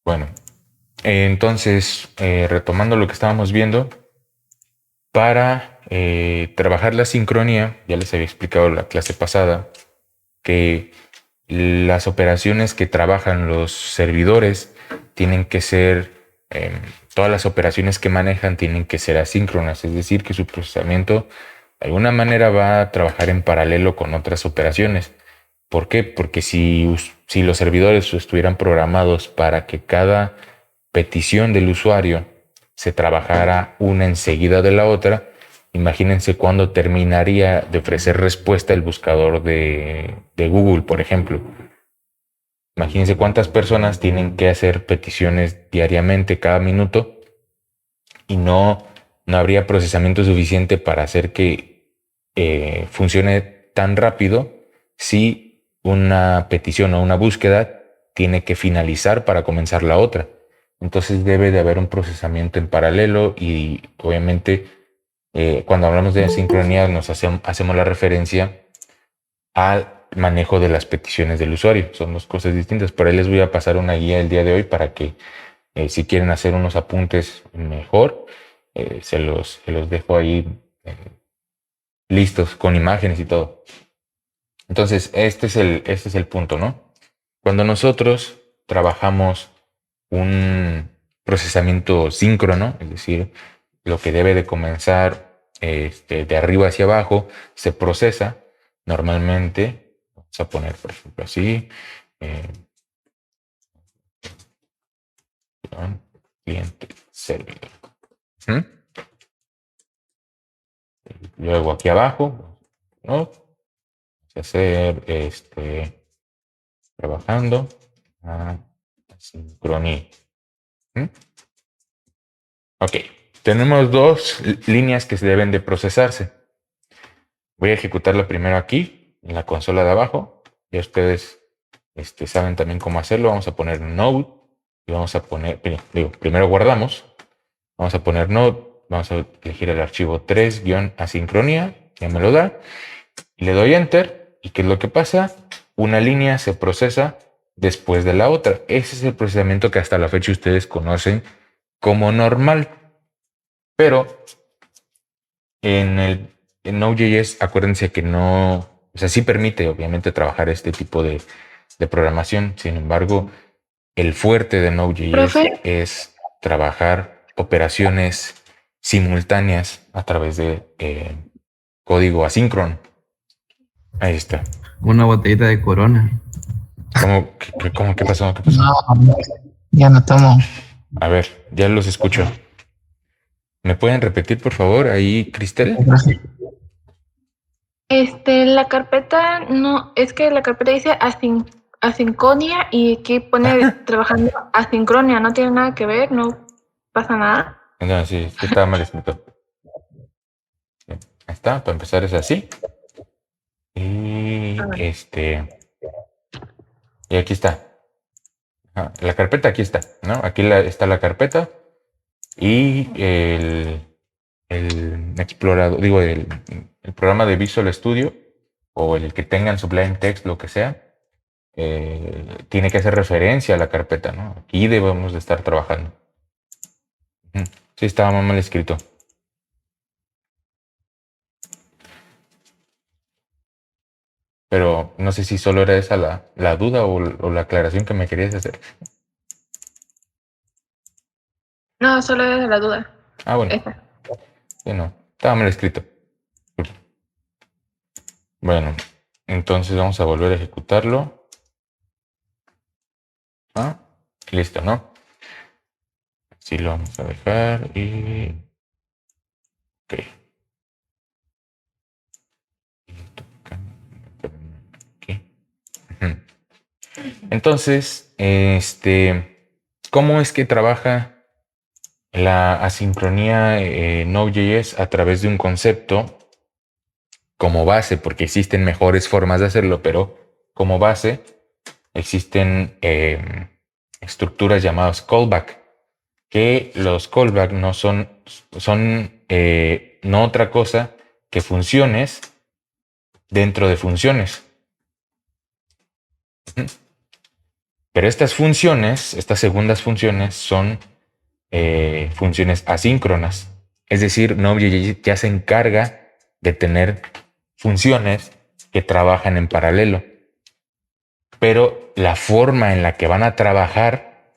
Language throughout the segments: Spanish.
Bueno, entonces, retomando lo que estábamos viendo, para trabajar la sincronía, ya les había explicado en la clase pasada, que las operaciones que trabajan los servidores tienen que ser, todas las operaciones que manejan tienen que ser asíncronas, es decir, que su procesamiento de alguna manera va a trabajar en paralelo con otras operaciones. ¿Por qué? Porque si los servidores estuvieran programados para que cada petición del usuario se trabajara una enseguida de la otra, imagínense cuándo terminaría de ofrecer respuesta el buscador de Google, por ejemplo. Imagínense cuántas personas tienen que hacer peticiones diariamente cada minuto y no habría procesamiento suficiente para hacer que funcione tan rápido si una petición o una búsqueda tiene que finalizar para comenzar la otra. Entonces debe de haber un procesamiento en paralelo y obviamente cuando hablamos de sincronía hacemos la referencia al manejo de las peticiones del usuario. Son dos cosas distintas. Por ahí les voy a pasar una guía el día de hoy para que si quieren hacer unos apuntes mejor, se los dejo ahí listos con imágenes y todo. Entonces, este es el punto, ¿no? Cuando nosotros trabajamos un procesamiento síncrono, es decir, lo que debe de comenzar de arriba hacia abajo, se procesa normalmente, vamos a poner por ejemplo así, eh, cliente servidor. ¿Mm? Luego aquí abajo, ¿no? Vamos a hacer trabajando a sincronía. ¿Mm? Ok, tenemos dos líneas que se deben de procesarse. Voy a ejecutarlo primero aquí, en la consola de abajo. Ya ustedes saben también cómo hacerlo. Vamos a poner node y vamos a poner, primero guardamos. Vamos a poner node, vamos a elegir el archivo 3-asincronía, ya me lo da. Y le doy enter. ¿Y qué es lo que pasa? Una línea se procesa después de la otra. Ese es el procesamiento que hasta la fecha ustedes conocen como normal. Pero en Node.js, acuérdense que no, o sea, sí permite obviamente trabajar este tipo de programación. Sin embargo, el fuerte de Node.js Profe, es trabajar operaciones simultáneas a través de código asíncrono. Ahí está. Una botellita de Corona. ¿Qué pasó? ¿Qué pasó? no, ya no tomo. A ver, ya los escucho. ¿Me pueden repetir, por favor, ahí, Cristel? La carpeta no, es que la carpeta dice asinconia y aquí pone trabajando asincronia, no tiene nada que ver, no pasa nada. No, sí, es que estaba mal escrito. Sí, ahí está, para empezar es así. A Y ver. y aquí está. La carpeta aquí está, ¿no? Aquí está la carpeta y el explorador, digo, el programa de Visual Studio o el que tengan Sublime Text, lo que sea, tiene que hacer referencia a la carpeta, ¿no? Aquí debemos de estar trabajando. Sí, estaba mal escrito. Pero no sé si solo era esa la duda o la aclaración que me querías hacer. No, solo es la duda. Ah, bueno, Esa. sí, no, estaba mal escrito. Bueno, entonces vamos a volver a ejecutarlo. Ah, listo, ¿no? Así lo vamos a dejar y... Ok. Aquí. Entonces, ¿cómo es que trabaja la asincronía Node.js a través de un concepto como base? Porque existen mejores formas de hacerlo, pero como base existen estructuras llamadas callback, que los callback no son no otra cosa que funciones dentro de funciones. Pero estas funciones, estas segundas funciones, son funciones asíncronas. Es decir, Node.js ya se encarga de tener funciones que trabajan en paralelo. Pero la forma en la que van a trabajar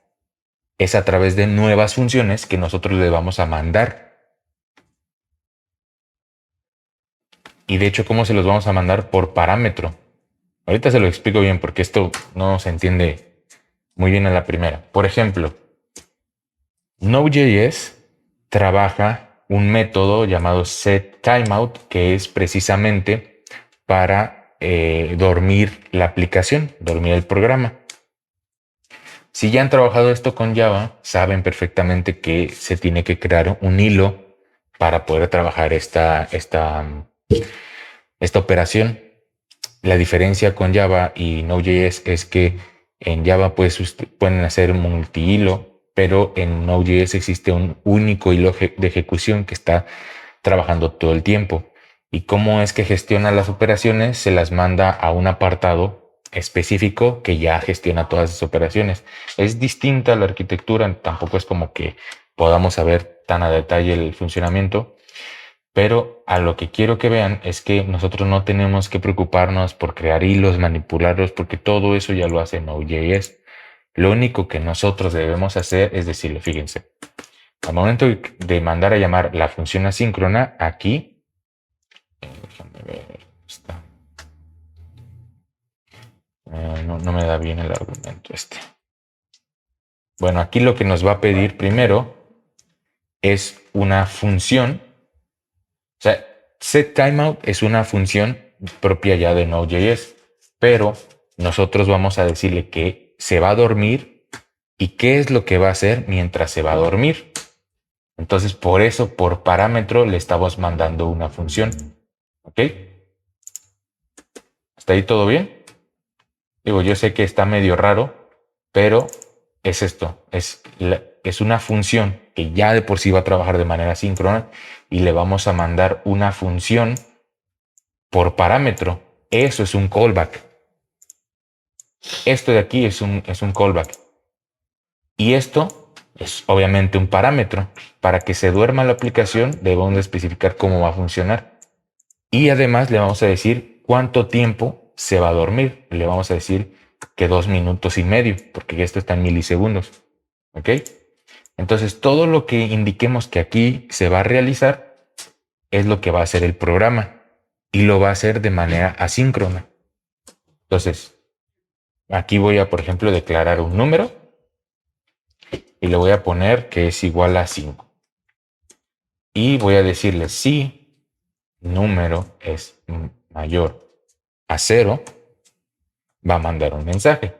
es a través de nuevas funciones que nosotros le vamos a mandar. Y de hecho, ¿cómo se los vamos a mandar? Por parámetro. Ahorita se lo explico bien porque esto no se entiende muy bien a la primera. Por ejemplo, Node.js trabaja un método llamado setTimeout que es precisamente para dormir la aplicación, dormir el programa. Si ya han trabajado esto con Java, saben perfectamente que se tiene que crear un hilo para poder trabajar esta operación. La diferencia con Java y Node.js es que en Java pueden hacer multihilo, pero en Node.js existe un único hilo de ejecución que está trabajando todo el tiempo. ¿Y cómo es que gestiona las operaciones? Se las manda a un apartado específico que ya gestiona todas esas operaciones. Es distinta la arquitectura, tampoco es como que podamos saber tan a detalle el funcionamiento, pero a lo que quiero que vean es que nosotros no tenemos que preocuparnos por crear hilos, manipularlos, porque todo eso ya lo hace Node.js. Lo único que nosotros debemos hacer es decirle, fíjense, al momento de mandar a llamar la función asíncrona, aquí, déjame ver, está. No me da bien el argumento este. Bueno, aquí lo que nos va a pedir primero es una función. O sea, setTimeout es una función propia ya de Node.js, pero nosotros vamos a decirle que se va a dormir y qué es lo que va a hacer mientras se va a dormir. Entonces, por eso, por parámetro, le estamos mandando una función. ¿Ok? ¿Está ahí todo bien? Digo, yo sé que está medio raro, pero es esto. Es una función que ya de por sí va a trabajar de manera síncrona y le vamos a mandar una función por parámetro. Eso es un callback. Esto de aquí es un callback. Y esto es obviamente un parámetro. Para que se duerma la aplicación, debemos de especificar cómo va a funcionar. Y además le vamos a decir cuánto tiempo se va a dormir. Le vamos a decir que 2 minutos y medio, porque esto está en milisegundos. ¿Ok? Entonces, todo lo que indiquemos que aquí se va a realizar es lo que va a hacer el programa y lo va a hacer de manera asíncrona. Entonces, aquí voy a, por ejemplo, declarar un número y le voy a poner que es igual a 5. Y voy a decirle si número es mayor a 0, va a mandar un mensaje.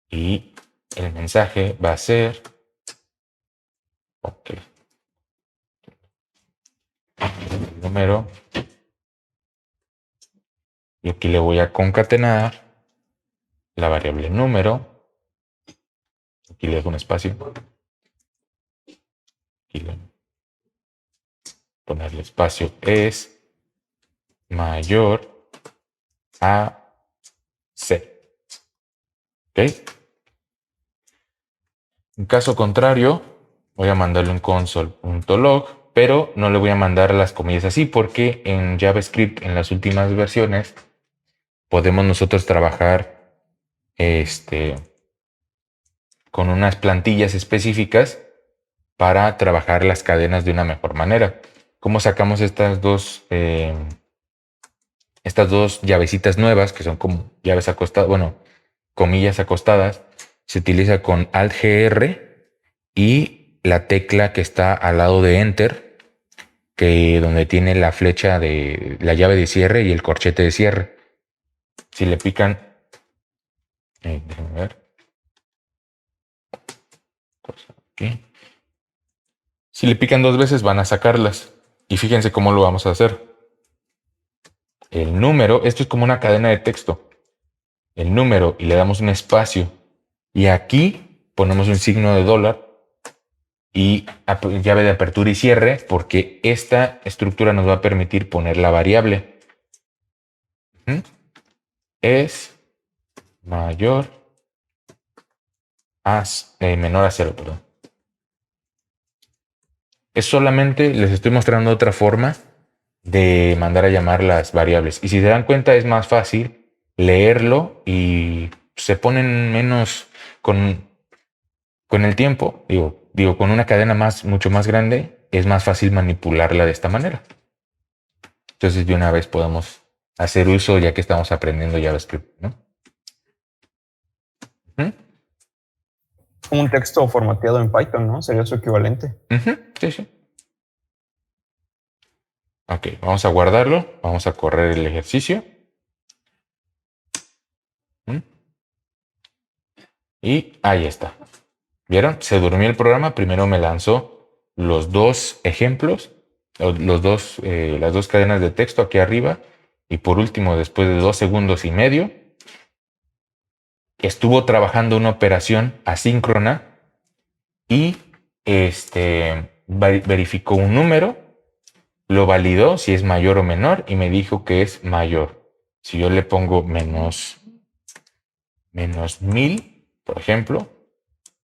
Y el mensaje va a ser, ok, el número, y aquí le voy a concatenar la variable número, aquí le dejo un espacio, aquí le ponerle espacio es mayor a C. ¿Ok? En caso contrario, voy a mandarle un console.log, pero no le voy a mandar las comillas así porque en JavaScript, en las últimas versiones, podemos nosotros trabajar con unas plantillas específicas para trabajar las cadenas de una mejor manera. ¿Cómo sacamos estas dos llavecitas nuevas que son como llaves acostadas, bueno, comillas acostadas? Se utiliza con Alt-GR y la tecla que está al lado de Enter, que donde tiene la flecha de la llave de cierre y el corchete de cierre. Si le pican, déjenme ver. Aquí. Si le pican 2 veces van a sacarlas. Y fíjense cómo lo vamos a hacer. El número, esto es como una cadena de texto. El número y le damos un espacio. Y aquí ponemos un signo de dólar y llave de apertura y cierre, porque esta estructura nos va a permitir poner la variable. es mayor a menor a 0, perdón. Es solamente les estoy mostrando otra forma de mandar a llamar las variables. Y si se dan cuenta es más fácil leerlo y se ponen menos con el tiempo, digo, con una cadena mucho más grande, es más fácil manipularla de esta manera. Entonces de una vez podemos hacer uso ya que estamos aprendiendo JavaScript, ¿no? Un texto formateado en Python, ¿no? Sería su equivalente. Sí, sí. Ok, vamos a guardarlo. Vamos a correr el ejercicio. Y ahí está. ¿Vieron? Se durmió el programa. Primero me lanzó los dos ejemplos, las dos cadenas de texto aquí arriba. Y por último, después de 2 segundos y medio, estuvo trabajando una operación asíncrona y verificó un número, lo validó si es mayor o menor y me dijo que es mayor. Si yo le pongo menos 1000, por ejemplo,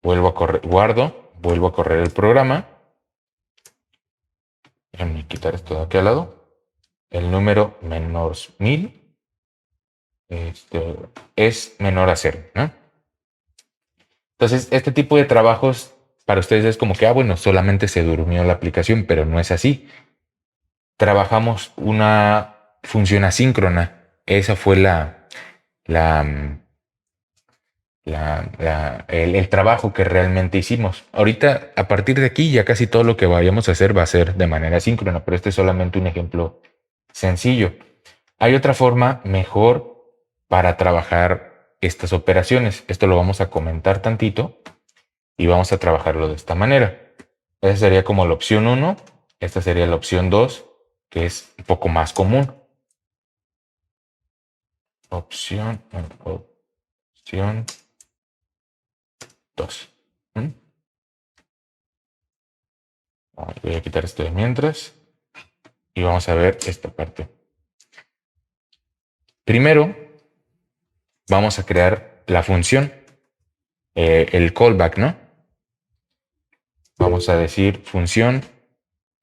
vuelvo a correr, guardo, vuelvo a correr el programa. Déjenme quitar esto de aquí al lado. El número menos 1000 es menor a 0, ¿no? Entonces, este tipo de trabajos para ustedes es como que, bueno, solamente se durmió la aplicación, pero no es así. Trabajamos una función asíncrona. Esa fue el trabajo que realmente hicimos. Ahorita, a partir de aquí, ya casi todo lo que vayamos a hacer va a ser de manera asíncrona, pero este es solamente un ejemplo sencillo. Hay otra forma mejor para trabajar estas operaciones. Esto lo vamos a comentar tantito y vamos a trabajarlo de esta manera. Esa sería como la opción 1. Esta sería la opción 2, que es un poco más común. Opción 2. Voy a quitar esto de mientras y vamos a ver esta parte. Primero, vamos a crear la función, el callback, ¿no? Vamos a decir función.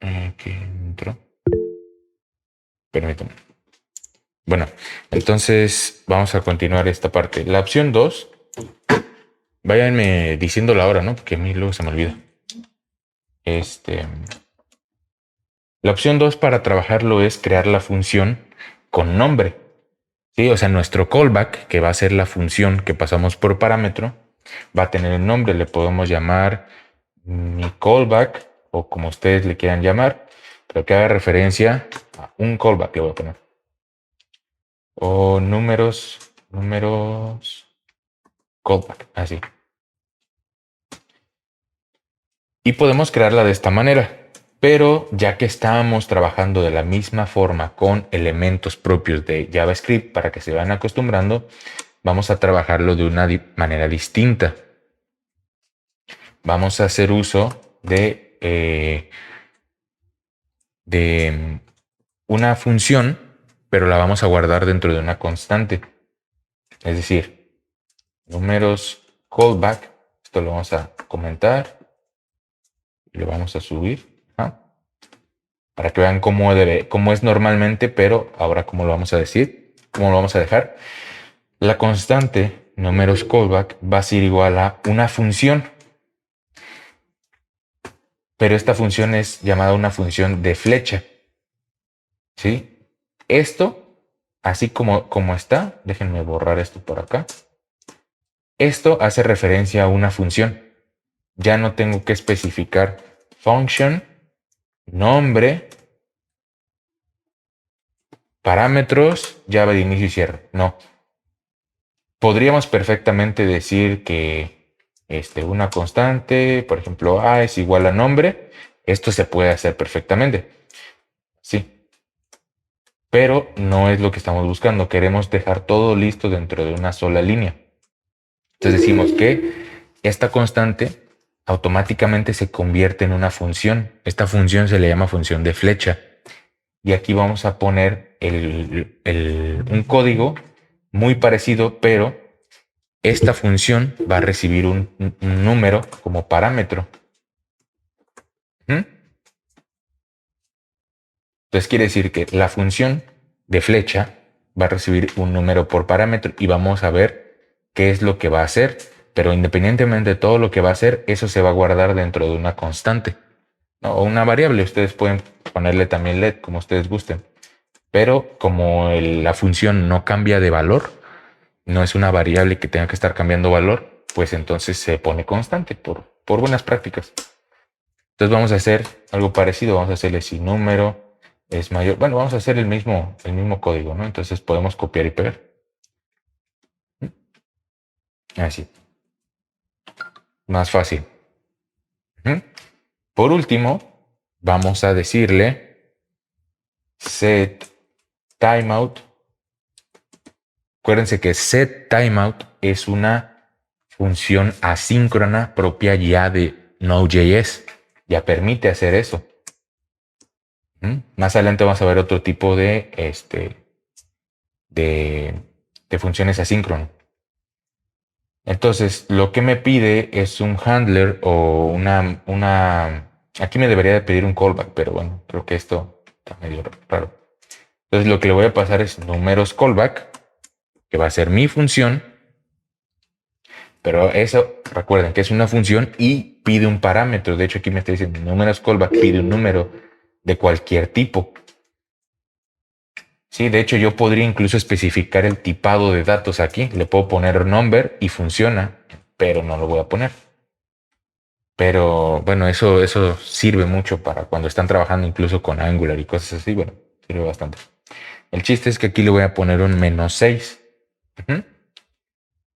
Aquí entró. Permítanme. Bueno, entonces vamos a continuar esta parte. La opción 2, váyanme diciendo la hora, ¿no? Porque a mí luego se me olvida. La opción 2 para trabajarlo es crear la función con nombre. ¿Sí? O sea, nuestro callback, que va a ser la función que pasamos por parámetro, va a tener un nombre. Le podemos llamar mi callback o como ustedes le quieran llamar, pero que haga referencia a un callback, le voy a poner. O números callback, así. Y podemos crearla de esta manera. Pero ya que estamos trabajando de la misma forma con elementos propios de JavaScript para que se vayan acostumbrando, vamos a trabajarlo de una manera distinta. Vamos a hacer uso de una función, pero la vamos a guardar dentro de una constante. Es decir, números callback, esto lo vamos a comentar, lo vamos a subir. Para que vean cómo es normalmente, pero ahora cómo lo vamos a decir, cómo lo vamos a dejar. La constante números callback va a ser igual a una función, pero esta función es llamada una función de flecha. ¿Sí? Esto, así como está, déjenme borrar esto por acá. Esto hace referencia a una función. Ya no tengo que especificar function, nombre, parámetros, llave de inicio y cierre. No. Podríamos perfectamente decir que una constante, por ejemplo, A es igual a nombre. Esto se puede hacer perfectamente. Sí. Pero no es lo que estamos buscando. Queremos dejar todo listo dentro de una sola línea. Entonces decimos que esta constante automáticamente se convierte en una función. Esta función se le llama función de flecha. Y aquí vamos a poner un código muy parecido, pero esta función va a recibir un número como parámetro. ¿Mm? Entonces quiere decir que la función de flecha va a recibir un número por parámetro y vamos a ver qué es lo que va a hacer. Pero independientemente de todo lo que va a hacer, eso se va a guardar dentro de una constante, ¿no? O una variable. Ustedes pueden ponerle también LED como ustedes gusten. Pero como la función no cambia de valor, no es una variable que tenga que estar cambiando valor, pues entonces se pone constante por buenas prácticas. Entonces vamos a hacer algo parecido. Vamos a hacerle si número es mayor. Bueno, vamos a hacer el mismo código, ¿no? Entonces podemos copiar y pegar. Así. Más fácil. Por último, vamos a decirle set timeout. Acuérdense que set timeout es una función asíncrona propia ya de Node.js. Ya permite hacer eso. Más adelante vamos a ver otro tipo de funciones asíncronas. Entonces, lo que me pide es un handler o aquí me debería de pedir un callback, pero bueno, creo que esto está medio raro. Entonces, lo que le voy a pasar es números callback, que va a ser mi función. Pero eso, recuerden que es una función y pide un parámetro. De hecho, aquí me está diciendo números callback, pide un número de cualquier tipo. Sí, de hecho yo podría incluso especificar el tipado de datos aquí. Le puedo poner number y funciona, pero no lo voy a poner. Pero bueno, eso sirve mucho para cuando están trabajando incluso con Angular y cosas así. Bueno, sirve bastante. El chiste es que aquí le voy a poner un -6.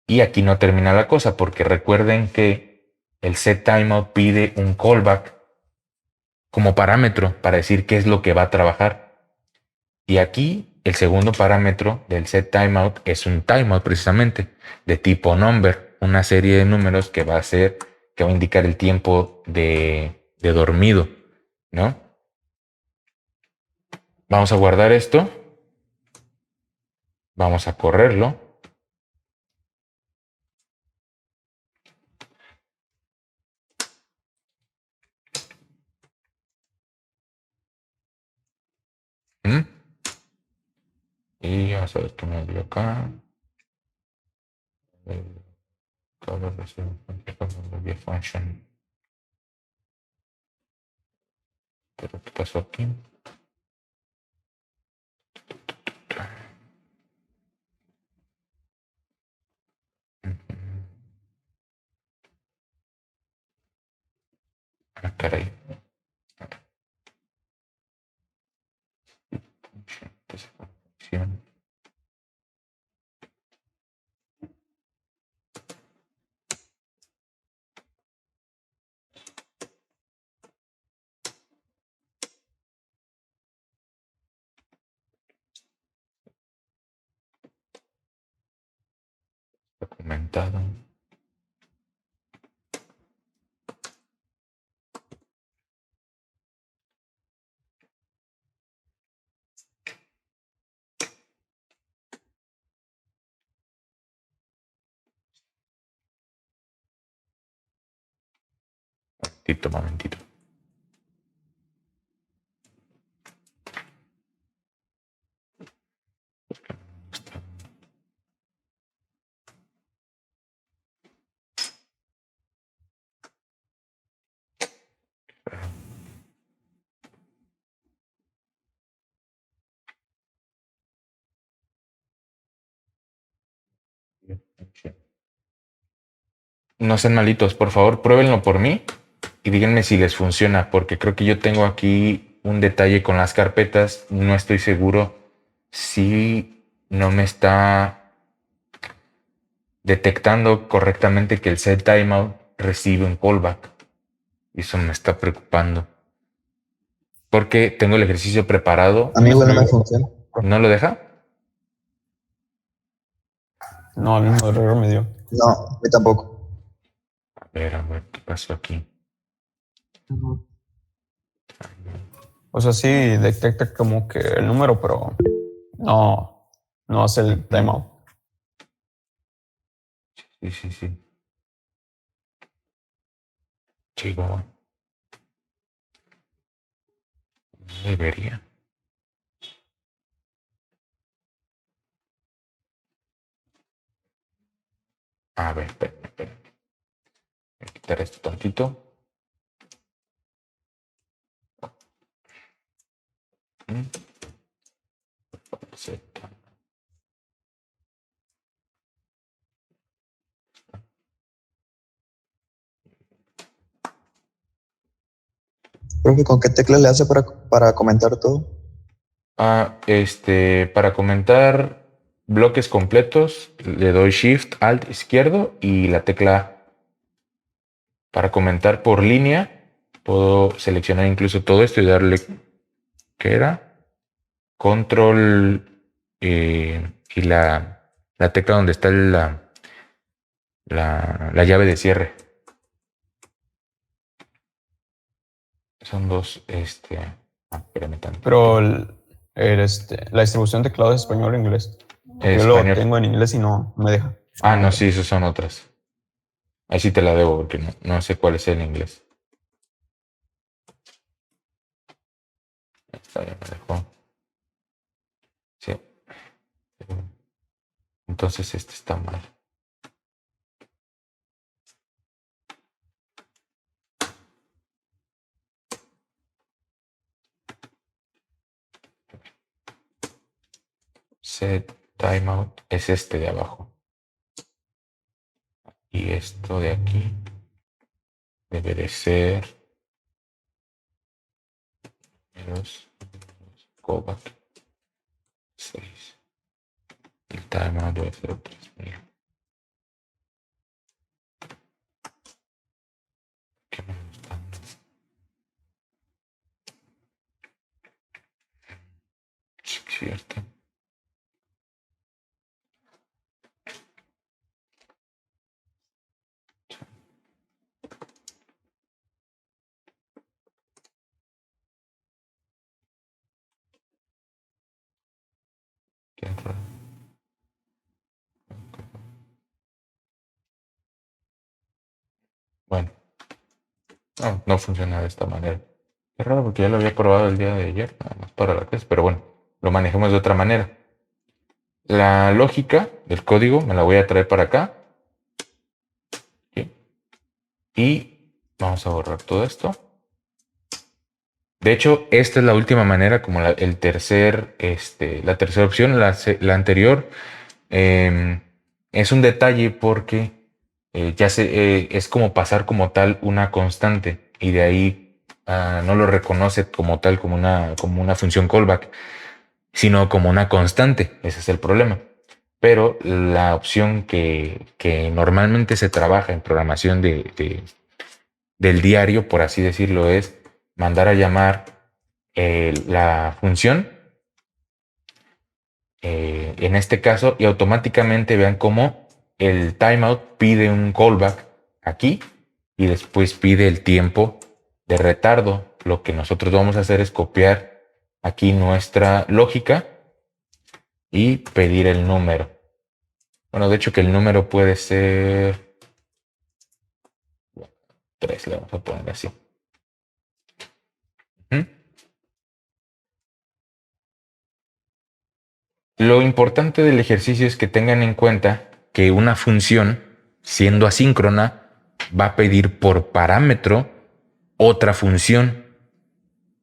Y aquí no termina la cosa, porque recuerden que el setTimeout pide un callback como parámetro para decir qué es lo que va a trabajar. Y aquí el segundo parámetro del setTimeout es un timeout precisamente de tipo number, una serie de números que va a indicar el tiempo de dormido, ¿no? Vamos a guardar esto. Vamos a correrlo. Y vamos a ver qué me dio acá. Function. ¿Pero qué pasó aquí? Ah, caray. Función. Documentado. Momentito. No sean malitos, por favor, pruébenlo por mí y díganme si les funciona, porque creo que yo tengo aquí un detalle con las carpetas. No estoy seguro si no me está detectando correctamente que el setTimeout recibe un callback. Y eso me está preocupando. Porque tengo el ejercicio preparado. A mí igual no me funciona. ¿No lo deja? No, el mismo error me dio. No, a mí tampoco. A ver, ¿qué pasó aquí? O sea, sí detecta como que el número, pero no hace el timeout. Sí. Chico, debería. A ver, espera. Voy a quitar esto tantito. Z. Profe, ¿con qué tecla le hace para comentar todo? Para comentar bloques completos, le doy Shift, Alt, izquierdo y la tecla A. Para comentar por línea, puedo seleccionar incluso todo esto y darle, ¿qué era? Control y la tecla donde está la llave de cierre. Son dos, espérame tanto. Pero la distribución de teclado es español o inglés. Yo lo Español. tengo en inglés y no me deja. No, sí, esas son otras. Ahí sí te la debo porque no sé cuál es el inglés. Esta ya me dejó. Sí. Entonces este está mal. Set timeout es este de abajo. Y esto de aquí debe de ser go back 6. El timeout debe ser 3000. ¿Qué me está dando? Cierto. Qué raro. Bueno, no funciona de esta manera. Qué raro porque ya lo había probado el día de ayer, nada más para la clase, pero bueno, lo manejemos de otra manera. La lógica del código me la voy a traer para acá. ¿Sí? Y vamos a borrar todo esto. De hecho, esta es la última manera, como la tercera opción. La anterior es un detalle porque es como pasar como tal una constante y de ahí no lo reconoce como tal, como una función callback, sino como una constante. Ese es el problema. Pero la opción que normalmente se trabaja en programación del diario, por así decirlo, es mandar a llamar la función en este caso y automáticamente vean cómo el timeout pide un callback aquí y después pide el tiempo de retardo. Lo que nosotros vamos a hacer es copiar aquí nuestra lógica y pedir el número. Bueno, de hecho que el número puede ser 3, le vamos a poner así. Lo importante del ejercicio es que tengan en cuenta que una función, siendo asíncrona, va a pedir por parámetro otra función,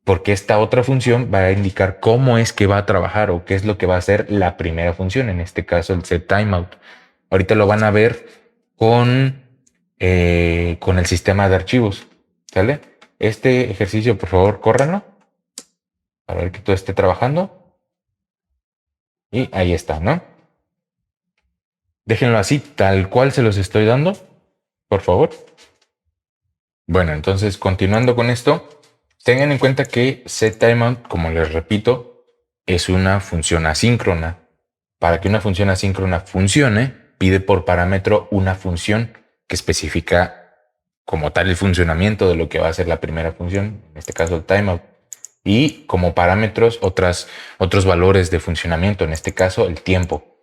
porque esta otra función va a indicar cómo es que va a trabajar o qué es lo que va a hacer la primera función, en este caso el setTimeout. Ahorita lo van a ver con el sistema de archivos, ¿sale? Este ejercicio, por favor, córranlo, a ver que todo esté trabajando. Y ahí está, ¿no? Déjenlo así, tal cual se los estoy dando, por favor. Bueno, entonces, continuando con esto, tengan en cuenta que setTimeout, como les repito, es una función asíncrona. Para que una función asíncrona funcione, pide por parámetro una función que especifica como tal el funcionamiento de lo que va a ser la primera función, en este caso el timeout. Y como parámetros otros valores de funcionamiento, en este caso el tiempo.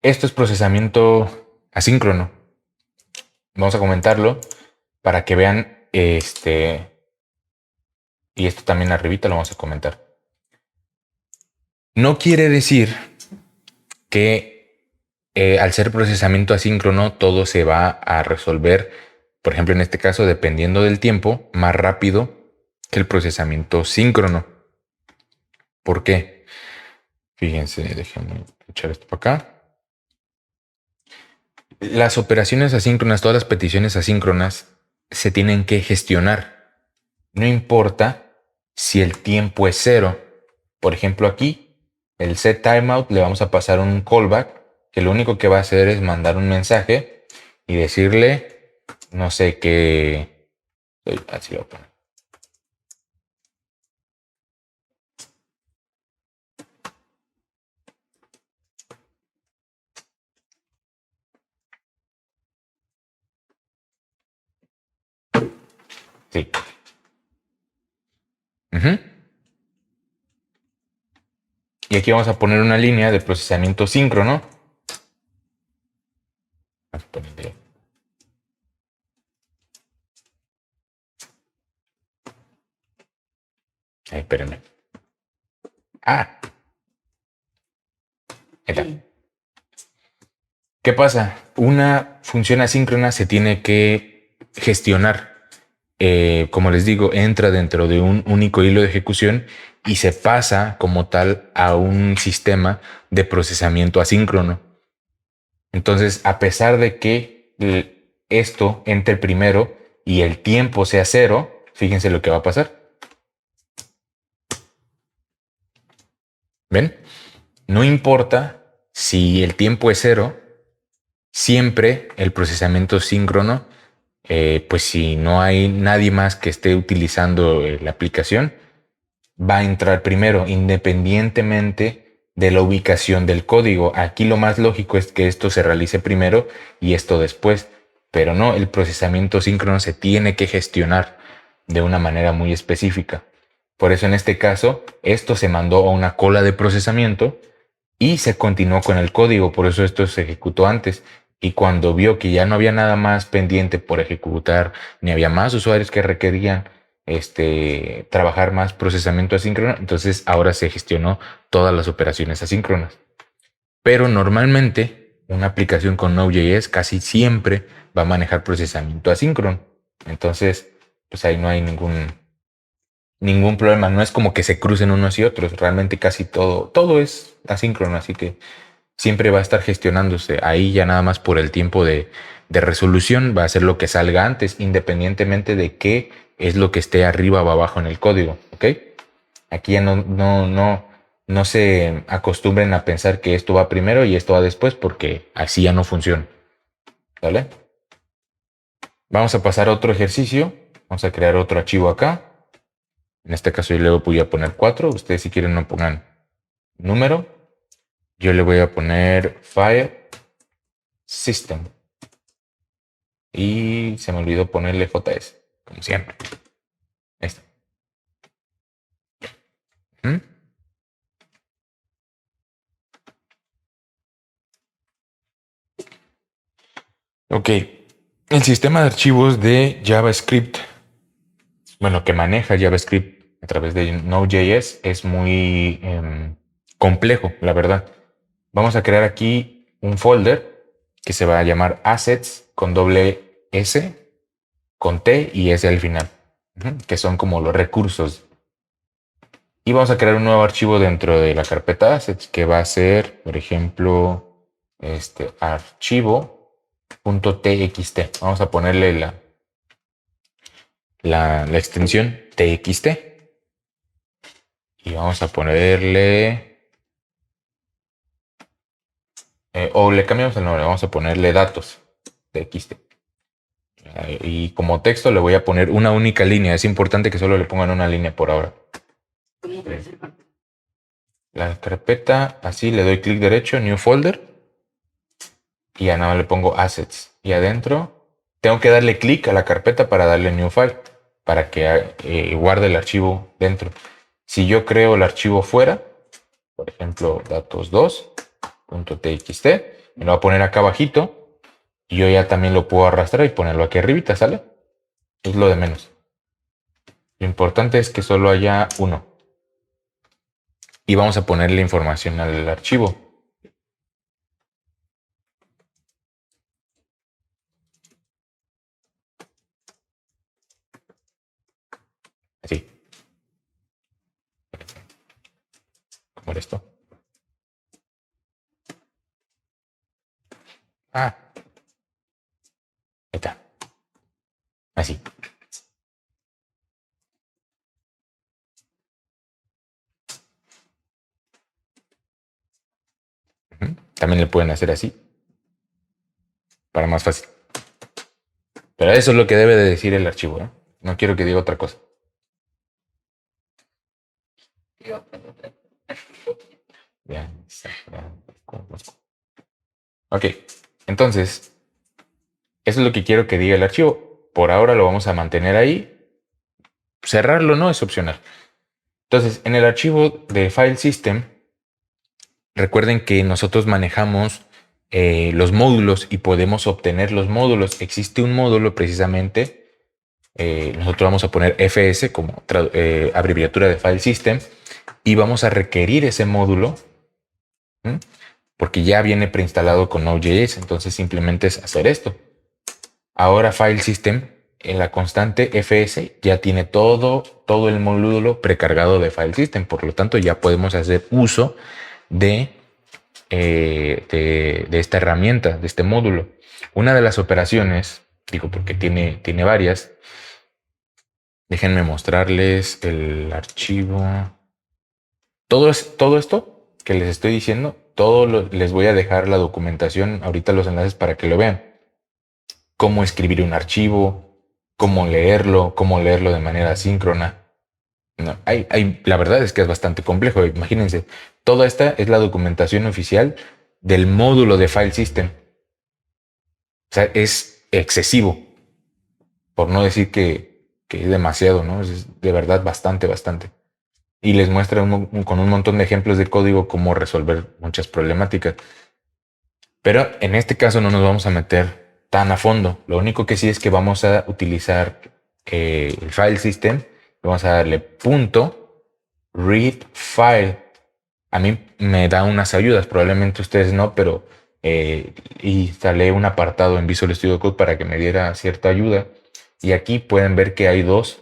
Esto es procesamiento asíncrono. Vamos a comentarlo para que vean y esto también arribita lo vamos a comentar. No quiere decir que al ser procesamiento asíncrono todo se va a resolver, por ejemplo en este caso dependiendo del tiempo, más rápido que el procesamiento síncrono. ¿Por qué? Fíjense, déjenme echar esto para acá. Las operaciones asíncronas, todas las peticiones asíncronas se tienen que gestionar. No importa si el tiempo es 0. Por ejemplo aquí, el set timeout le vamos a pasar un callback que lo único que va a hacer es mandar un mensaje y decirle, no sé qué. Así lo voy a poner. Sí. Y aquí vamos a poner una línea de procesamiento síncrono. Vamos a ponerle. Ay, espérenme. Ah. Ahí está. ¿Qué pasa? Una función asíncrona se tiene que gestionar. Como les digo, entra dentro de un único hilo de ejecución y se pasa como tal a un sistema de procesamiento asíncrono. Entonces, a pesar de que esto entre primero y el tiempo sea 0, fíjense lo que va a pasar. ¿Ven? No importa si el tiempo es 0, siempre el procesamiento síncrono, pues si no hay nadie más que esté utilizando la aplicación, va a entrar primero, independientemente de la ubicación del código. Aquí lo más lógico es que esto se realice primero y esto después, pero no, el procesamiento síncrono se tiene que gestionar de una manera muy específica. Por eso en este caso, esto se mandó a una cola de procesamiento y se continuó con el código, por eso esto se ejecutó antes. Y cuando vio que ya no había nada más pendiente por ejecutar, ni había más usuarios que requerían trabajar más procesamiento asíncrono, entonces ahora se gestionó todas las operaciones asíncronas. Pero normalmente una aplicación con Node.js casi siempre va a manejar procesamiento asíncrono. Entonces, pues ahí no hay ningún problema. No es como que se crucen unos y otros. Realmente casi todo es asíncrono, así que siempre va a estar gestionándose. Ahí ya nada más por el tiempo de resolución va a ser lo que salga antes, independientemente de qué es lo que esté arriba o abajo en el código. ¿Ok? Aquí ya no se acostumbren a pensar que esto va primero y esto va después, porque así ya no funciona. ¿Vale? Vamos a pasar a otro ejercicio. Vamos a crear otro archivo acá. En este caso yo le voy a poner 4. Ustedes si quieren no pongan número. Yo le voy a poner file system. Y se me olvidó ponerle JS, como siempre. Ahí está. Ok. El sistema de archivos de JavaScript, bueno, que maneja JavaScript a través de Node.js, es muy complejo, la verdad. Vamos a crear aquí un folder que se va a llamar assets con doble S, con T y S al final, que son como los recursos. Y vamos a crear un nuevo archivo dentro de la carpeta assets que va a ser, por ejemplo, archivo.txt. Vamos a ponerle la extensión txt y vamos a ponerle o le cambiamos el nombre, vamos a ponerle datos txt. Y como texto le voy a poner una única línea. Es importante que solo le pongan una línea por ahora. La carpeta, así le doy clic derecho, new folder, y ya nada más le pongo assets. Y adentro tengo que darle clic a la carpeta para darle new file, para que guarde el archivo dentro. Si yo creo el archivo fuera, por ejemplo, datos2.txt, me lo voy a poner acá abajito Y yo ya también lo puedo arrastrar y ponerlo aquí arribita, ¿sale? Es lo de menos. Lo importante es que solo haya uno. Y vamos a ponerle información al archivo. Así. ¿Cómo era esto? Ah. Ahí está. Así. También le pueden hacer así. Para más fácil. Pero eso es lo que debe de decir el archivo, ¿eh? No quiero que diga otra cosa. Ya. Ok. Entonces, eso es lo que quiero que diga el archivo. Por ahora lo vamos a mantener ahí. Cerrarlo no es opcional. Entonces, en el archivo de File System, recuerden que nosotros manejamos los módulos y podemos obtener los módulos. Existe un módulo precisamente, nosotros vamos a poner FS como abreviatura de File System y vamos a requerir ese módulo porque ya viene preinstalado con Node.js, entonces simplemente es hacer esto. Ahora File System en la constante FS ya tiene todo el módulo precargado de File System, por lo tanto ya podemos hacer uso de esta herramienta, de este módulo. Una de las operaciones, digo porque tiene varias, déjenme mostrarles el archivo. Todo esto que les estoy diciendo, les voy a dejar la documentación, ahorita los enlaces para que lo vean. Cómo escribir un archivo, cómo leerlo de manera síncrona. No, la verdad es que es bastante complejo. Imagínense, toda esta es la documentación oficial del módulo de File System. O sea, es excesivo, por no decir que es demasiado, ¿no? Es de verdad bastante. Y les muestra con un montón de ejemplos de código cómo resolver muchas problemáticas. Pero en este caso no nos vamos a meter tan a fondo. Lo único que sí es que vamos a utilizar el File System. Vamos a darle .read file. A mí me da unas ayudas, probablemente ustedes no, pero instalé un apartado en Visual Studio Code para que me diera cierta ayuda. Y aquí pueden ver que hay dos,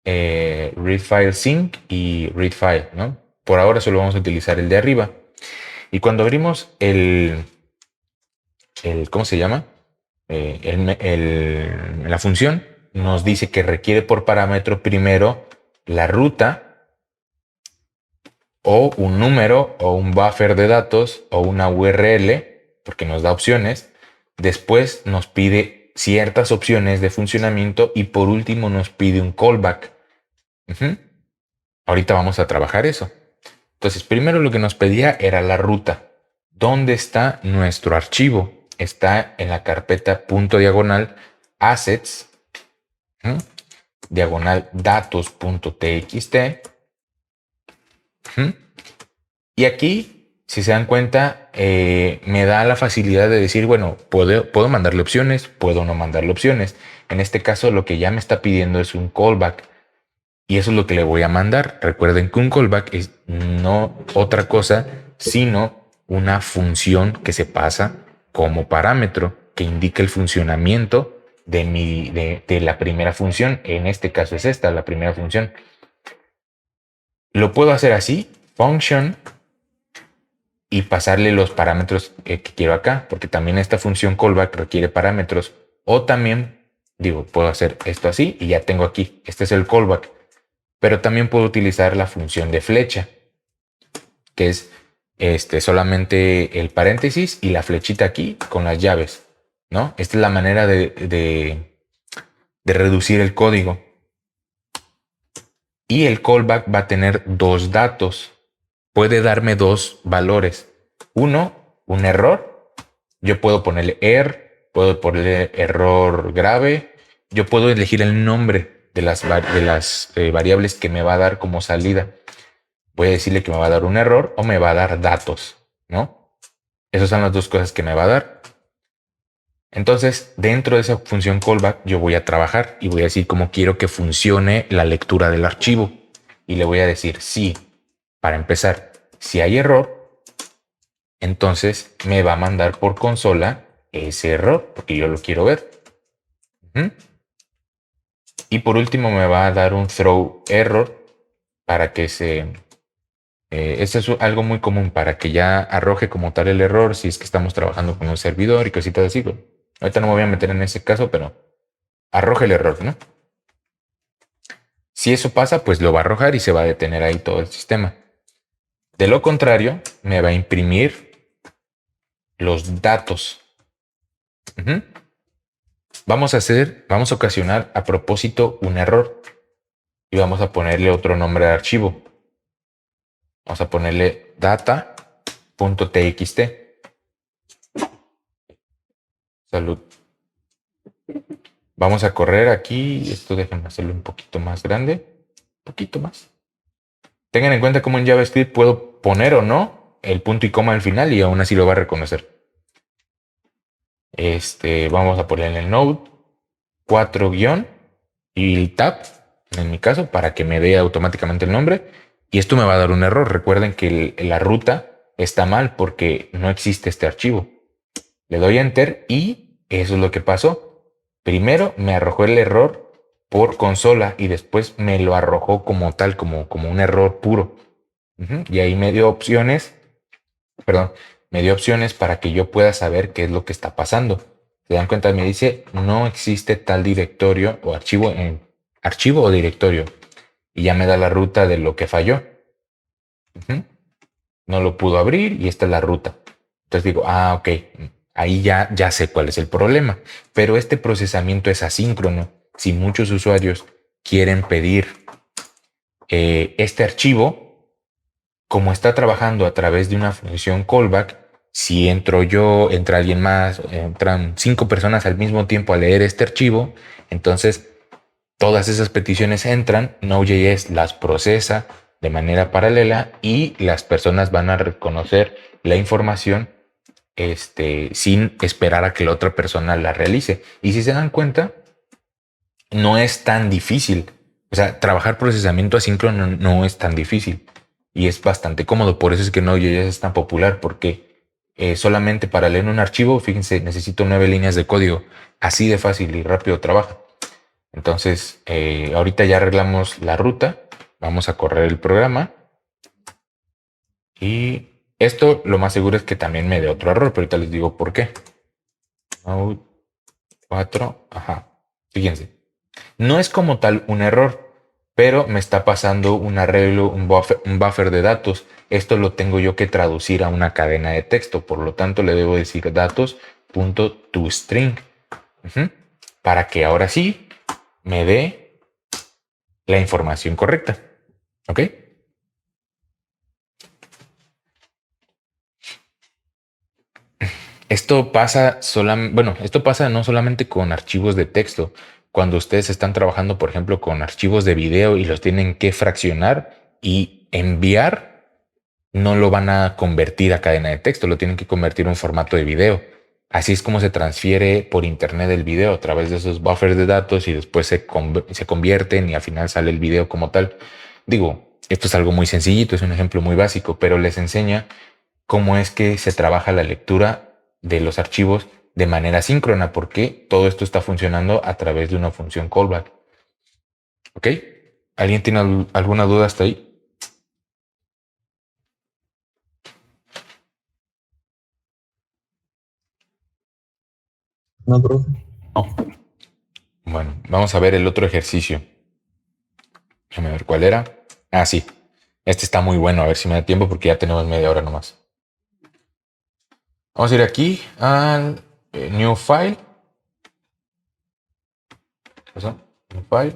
read file sync y read file, ¿no? Por ahora solo vamos a utilizar el de arriba. Y cuando abrimos ¿cómo se llama? La función nos dice que requiere por parámetro primero la ruta o un número o un buffer de datos o una URL, porque nos da opciones. Después nos pide ciertas opciones de funcionamiento y por último nos pide un callback. Ahorita vamos a trabajar eso. Entonces, primero lo que nos pedía era la ruta. ¿Dónde está nuestro archivo? Está en la carpeta // assets diagonal datos.txt. Y aquí, si se dan cuenta, me da la facilidad de decir, bueno, puedo mandarle opciones, puedo no mandarle opciones. En este caso, lo que ya me está pidiendo es un callback. Y eso es lo que le voy a mandar. Recuerden que un callback es no otra cosa, sino una función que se pasa como parámetro que indica el funcionamiento de la primera función. En este caso es esta, la primera función. Lo puedo hacer así, function, y pasarle los parámetros que quiero acá, porque también esta función callback requiere parámetros. O también, puedo hacer esto así y ya tengo aquí. Este es el callback. Pero también puedo utilizar la función de flecha, que es solamente el paréntesis y la flechita aquí con las llaves, ¿no? Esta es la manera de reducir el código. Y el callback va a tener dos datos. Puede darme dos valores. Uno, un error. Yo puedo ponerle puedo ponerle error grave. Yo puedo elegir el nombre de las variables que me va a dar como salida. Voy a decirle que me va a dar un error o me va a dar datos, ¿no? Esas son las dos cosas que me va a dar. Entonces, dentro de esa función callback, yo voy a trabajar y voy a decir cómo quiero que funcione la lectura del archivo. Y le voy a decir si, para empezar, si hay error, entonces me va a mandar por consola ese error, porque yo lo quiero ver. Y por último me va a dar un throw error para que esto es algo muy común para que ya arroje como tal el error si es que estamos trabajando con un servidor y cositas así. Ahorita no me voy a meter en ese caso, pero arroja el error, ¿no? Si eso pasa, pues lo va a arrojar y se va a detener ahí todo el sistema. De lo contrario, me va a imprimir los datos. Vamos a ocasionar a propósito un error y vamos a ponerle otro nombre de archivo. Vamos a ponerle data.txt. Salud. Vamos a correr aquí. Esto déjenme hacerlo un poquito más grande. Un poquito más. Tengan en cuenta cómo en JavaScript puedo poner o no el punto y coma al final y aún así lo va a reconocer. Vamos a ponerle el node 4 guión y el tab, en mi caso, para que me dé automáticamente el nombre. Y esto me va a dar un error. Recuerden que la ruta está mal porque no existe este archivo. Le doy enter y eso es lo que pasó. Primero me arrojó el error por consola y después me lo arrojó como tal, como un error puro. Y ahí me dio opciones, para que yo pueda saber qué es lo que está pasando. Se dan cuenta, me dice no existe tal directorio o archivo o directorio y ya me da la ruta de lo que falló. No lo pudo abrir y esta es la ruta. Entonces digo, ok, ahí ya sé cuál es el problema. Pero este procesamiento es asíncrono. Si muchos usuarios quieren pedir este archivo, como está trabajando a través de una función callback, si entro yo, entra alguien más, entran 5 personas al mismo tiempo a leer este archivo, entonces todas esas peticiones entran, Node.js las procesa de manera paralela y las personas van a reconocer la información sin esperar a que la otra persona la realice. Y si se dan cuenta, no es tan difícil. O sea, trabajar procesamiento asíncrono no es tan difícil y es bastante cómodo. Por eso es que Node.js es tan popular, porque solamente para leer un archivo, fíjense, necesito 9 líneas de código. Así de fácil y rápido trabaja. Entonces, ahorita ya arreglamos la ruta. Vamos a correr el programa. Y esto lo más seguro es que también me dé otro error, pero ahorita les digo por qué. Node 4, Fíjense. No es como tal un error, pero me está pasando un arreglo, un buffer de datos. Esto lo tengo yo que traducir a una cadena de texto. Por lo tanto, le debo decir datos.toString. Para que ahora sí me dé la información correcta. ¿Ok? Esto pasa no solamente con archivos de texto. Cuando ustedes están trabajando, por ejemplo, con archivos de video y los tienen que fraccionar y enviar, no lo van a convertir a cadena de texto, lo tienen que convertir en un formato de video. Así es como se transfiere por internet el video a través de esos buffers de datos y después se convierten y al final sale el video como tal. Digo, esto es algo muy sencillito, es un ejemplo muy básico, pero les enseña cómo es que se trabaja la lectura de los archivos de manera síncrona, porque todo esto está funcionando a través de una función callback. ¿Ok? ¿Alguien tiene alguna duda hasta ahí? No, profe. No. Bueno, vamos a ver el otro ejercicio. Déjame ver cuál era. Sí. Este está muy bueno. A ver si me da tiempo porque ya tenemos media hora nomás. Vamos a ir aquí al New File. New File.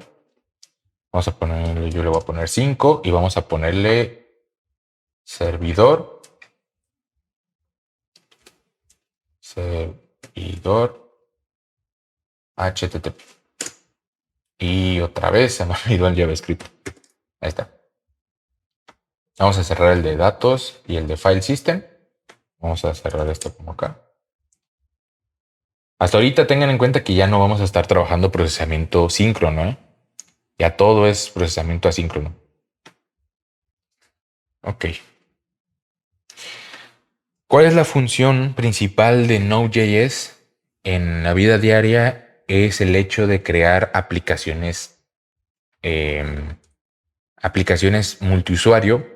Vamos a ponerle, yo le voy a poner 5 y vamos a ponerle servidor. HTTP. Y otra vez se me olvidó el JavaScript. Ahí está. Vamos a cerrar el de datos y el de file system. Vamos a cerrar esto como acá. Hasta ahorita tengan en cuenta que ya no vamos a estar trabajando procesamiento síncrono, ¿eh? Ya todo es procesamiento asíncrono. Ok. ¿Cuál es la función principal de Node.js en la vida diaria? Es el hecho de crear aplicaciones, aplicaciones multiusuario,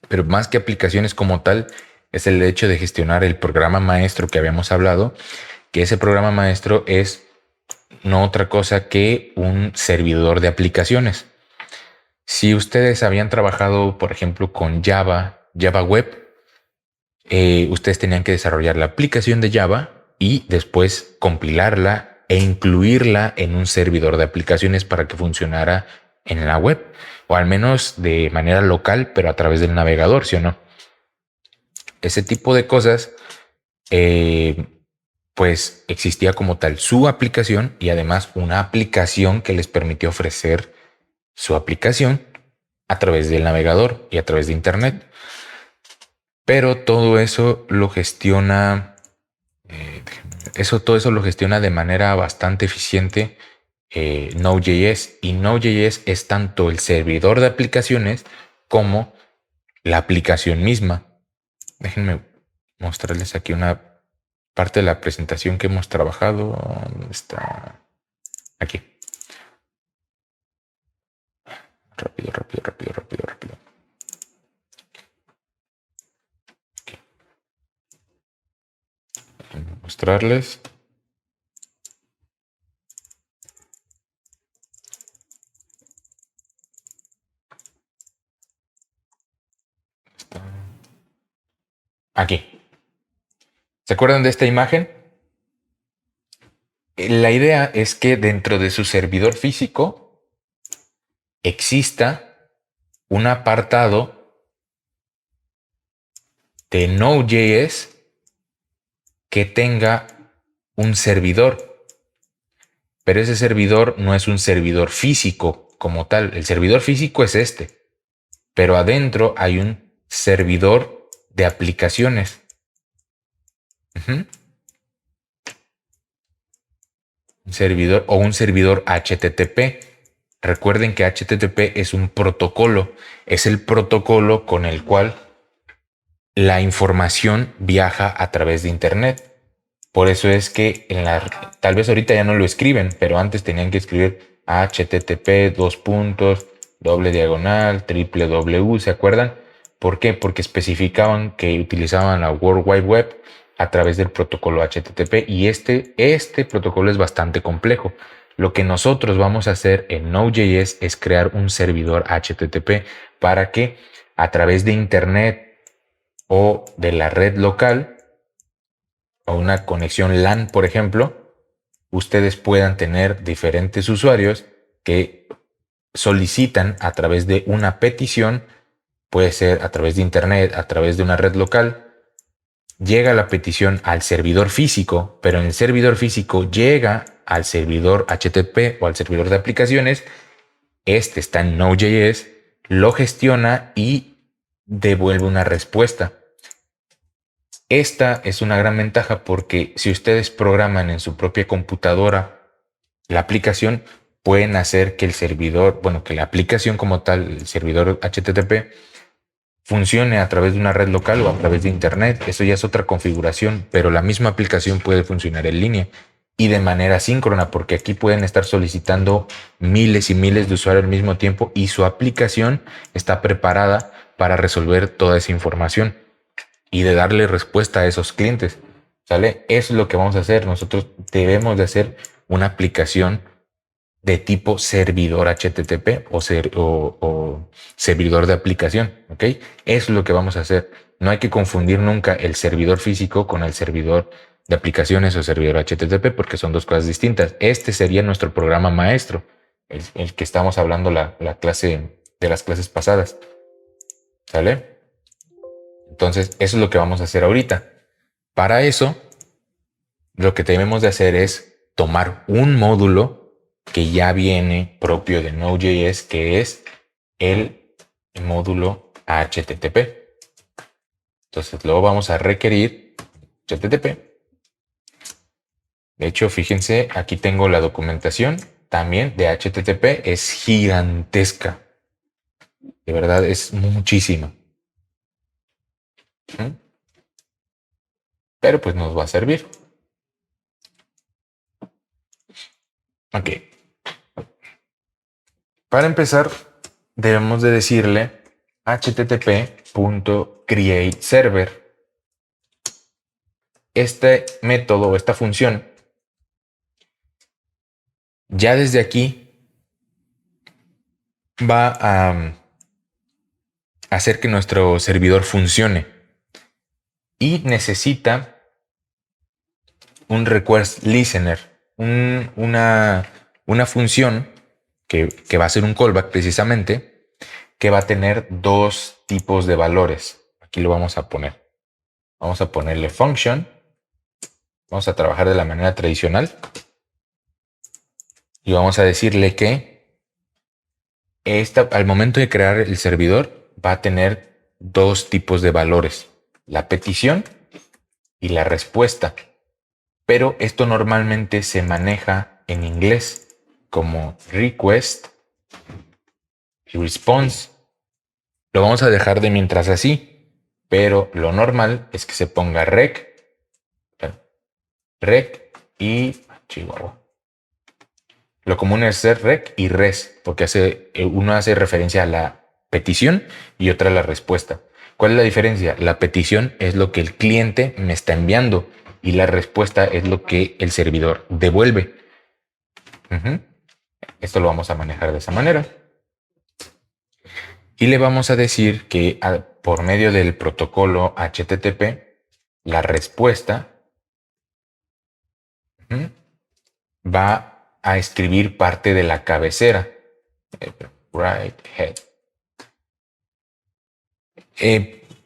pero más que aplicaciones como tal, es el hecho de gestionar el programa maestro que habíamos hablado, que ese programa maestro es no otra cosa que un servidor de aplicaciones. Si ustedes habían trabajado, por ejemplo, con Java Web, ustedes tenían que desarrollar la aplicación de Java y después compilarla e incluirla en un servidor de aplicaciones para que funcionara en la web, o al menos de manera local, pero a través del navegador, ¿sí o no? Ese tipo de cosas, eh, pues existía como tal su aplicación y además una aplicación que les permitió ofrecer su aplicación a través del navegador y a través de Internet. Pero todo eso lo gestiona, todo eso lo gestiona de manera bastante eficiente Node.js. Y Node.js es tanto el servidor de aplicaciones como la aplicación misma. Déjenme mostrarles aquí una parte de la presentación que hemos trabajado. ¿Dónde está? Aquí. Rápido. Déjenme mostrarles. Aquí. ¿Se acuerdan de esta imagen? La idea es que dentro de su servidor físico exista un apartado de Node.js que tenga un servidor, pero ese servidor no es un servidor físico como tal. El servidor físico es este, pero adentro hay un servidor de aplicaciones. Un servidor o un servidor HTTP. Recuerden que HTTP es un protocolo, es el protocolo con el cual la información viaja a través de Internet. Por eso es que tal vez ahorita ya no lo escriben, pero antes tenían que escribir HTTP www, ¿se acuerdan? ¿Por qué? Porque especificaban que utilizaban la World Wide Web a través del protocolo HTTP y este protocolo es bastante complejo. Lo que nosotros vamos a hacer en Node.js es crear un servidor HTTP para que a través de Internet o de la red local o una conexión LAN, por ejemplo, ustedes puedan tener diferentes usuarios que solicitan a través de una petición, puede ser a través de Internet, a través de una red local, llega la petición al servidor físico, pero en el servidor físico llega al servidor HTTP o al servidor de aplicaciones, este está en Node.js, lo gestiona y devuelve una respuesta. Esta es una gran ventaja porque si ustedes programan en su propia computadora la aplicación, pueden hacer que el servidor, bueno, que la aplicación como tal, el servidor HTTP, funcione a través de una red local o a través de Internet. Eso ya es otra configuración, pero la misma aplicación puede funcionar en línea y de manera síncrona, porque aquí pueden estar solicitando miles y miles de usuarios al mismo tiempo y su aplicación está preparada para resolver toda esa información y de darle respuesta a esos clientes. ¿Sale? Eso es lo que vamos a hacer. Nosotros debemos de hacer una aplicación de tipo servidor HTTP o servidor de aplicación. ¿Ok? Eso es lo que vamos a hacer. No hay que confundir nunca el servidor físico con el servidor de aplicaciones o servidor HTTP porque son dos cosas distintas. Este sería nuestro programa maestro, el que estamos hablando la clase de las clases pasadas. ¿Sale? Entonces, eso es lo que vamos a hacer ahorita. Para eso, lo que debemos de hacer es tomar un módulo que ya viene propio de Node.js, que es el módulo HTTP. Entonces, luego vamos a requerir HTTP De hecho, fíjense, aquí tengo la documentación también de HTTP, es gigantesca. De verdad, es muchísima. Pero pues nos va a servir. Ok. Para empezar, debemos de decirle http.createServer. Este método o esta función, ya desde aquí, va a hacer que nuestro servidor funcione. Y necesita un request listener, una función que va a ser un callback precisamente, que va a tener dos tipos de valores. Aquí lo vamos a poner. Vamos a ponerle function. Vamos a trabajar de la manera tradicional. Y vamos a decirle que al momento de crear el servidor va a tener dos tipos de valores. La petición y la respuesta. Pero esto normalmente se maneja en inglés como request y response. Lo vamos a dejar de mientras así, pero lo normal es que se ponga rec y chihuahua. Lo común es ser rec y res, porque uno hace referencia a la petición y otra a la respuesta. ¿Cuál es la diferencia? La petición es lo que el cliente me está enviando y la respuesta es lo que el servidor devuelve. Esto lo vamos a manejar de esa manera. Y le vamos a decir que por medio del protocolo HTTP, la respuesta va a escribir parte de la cabecera. Right head.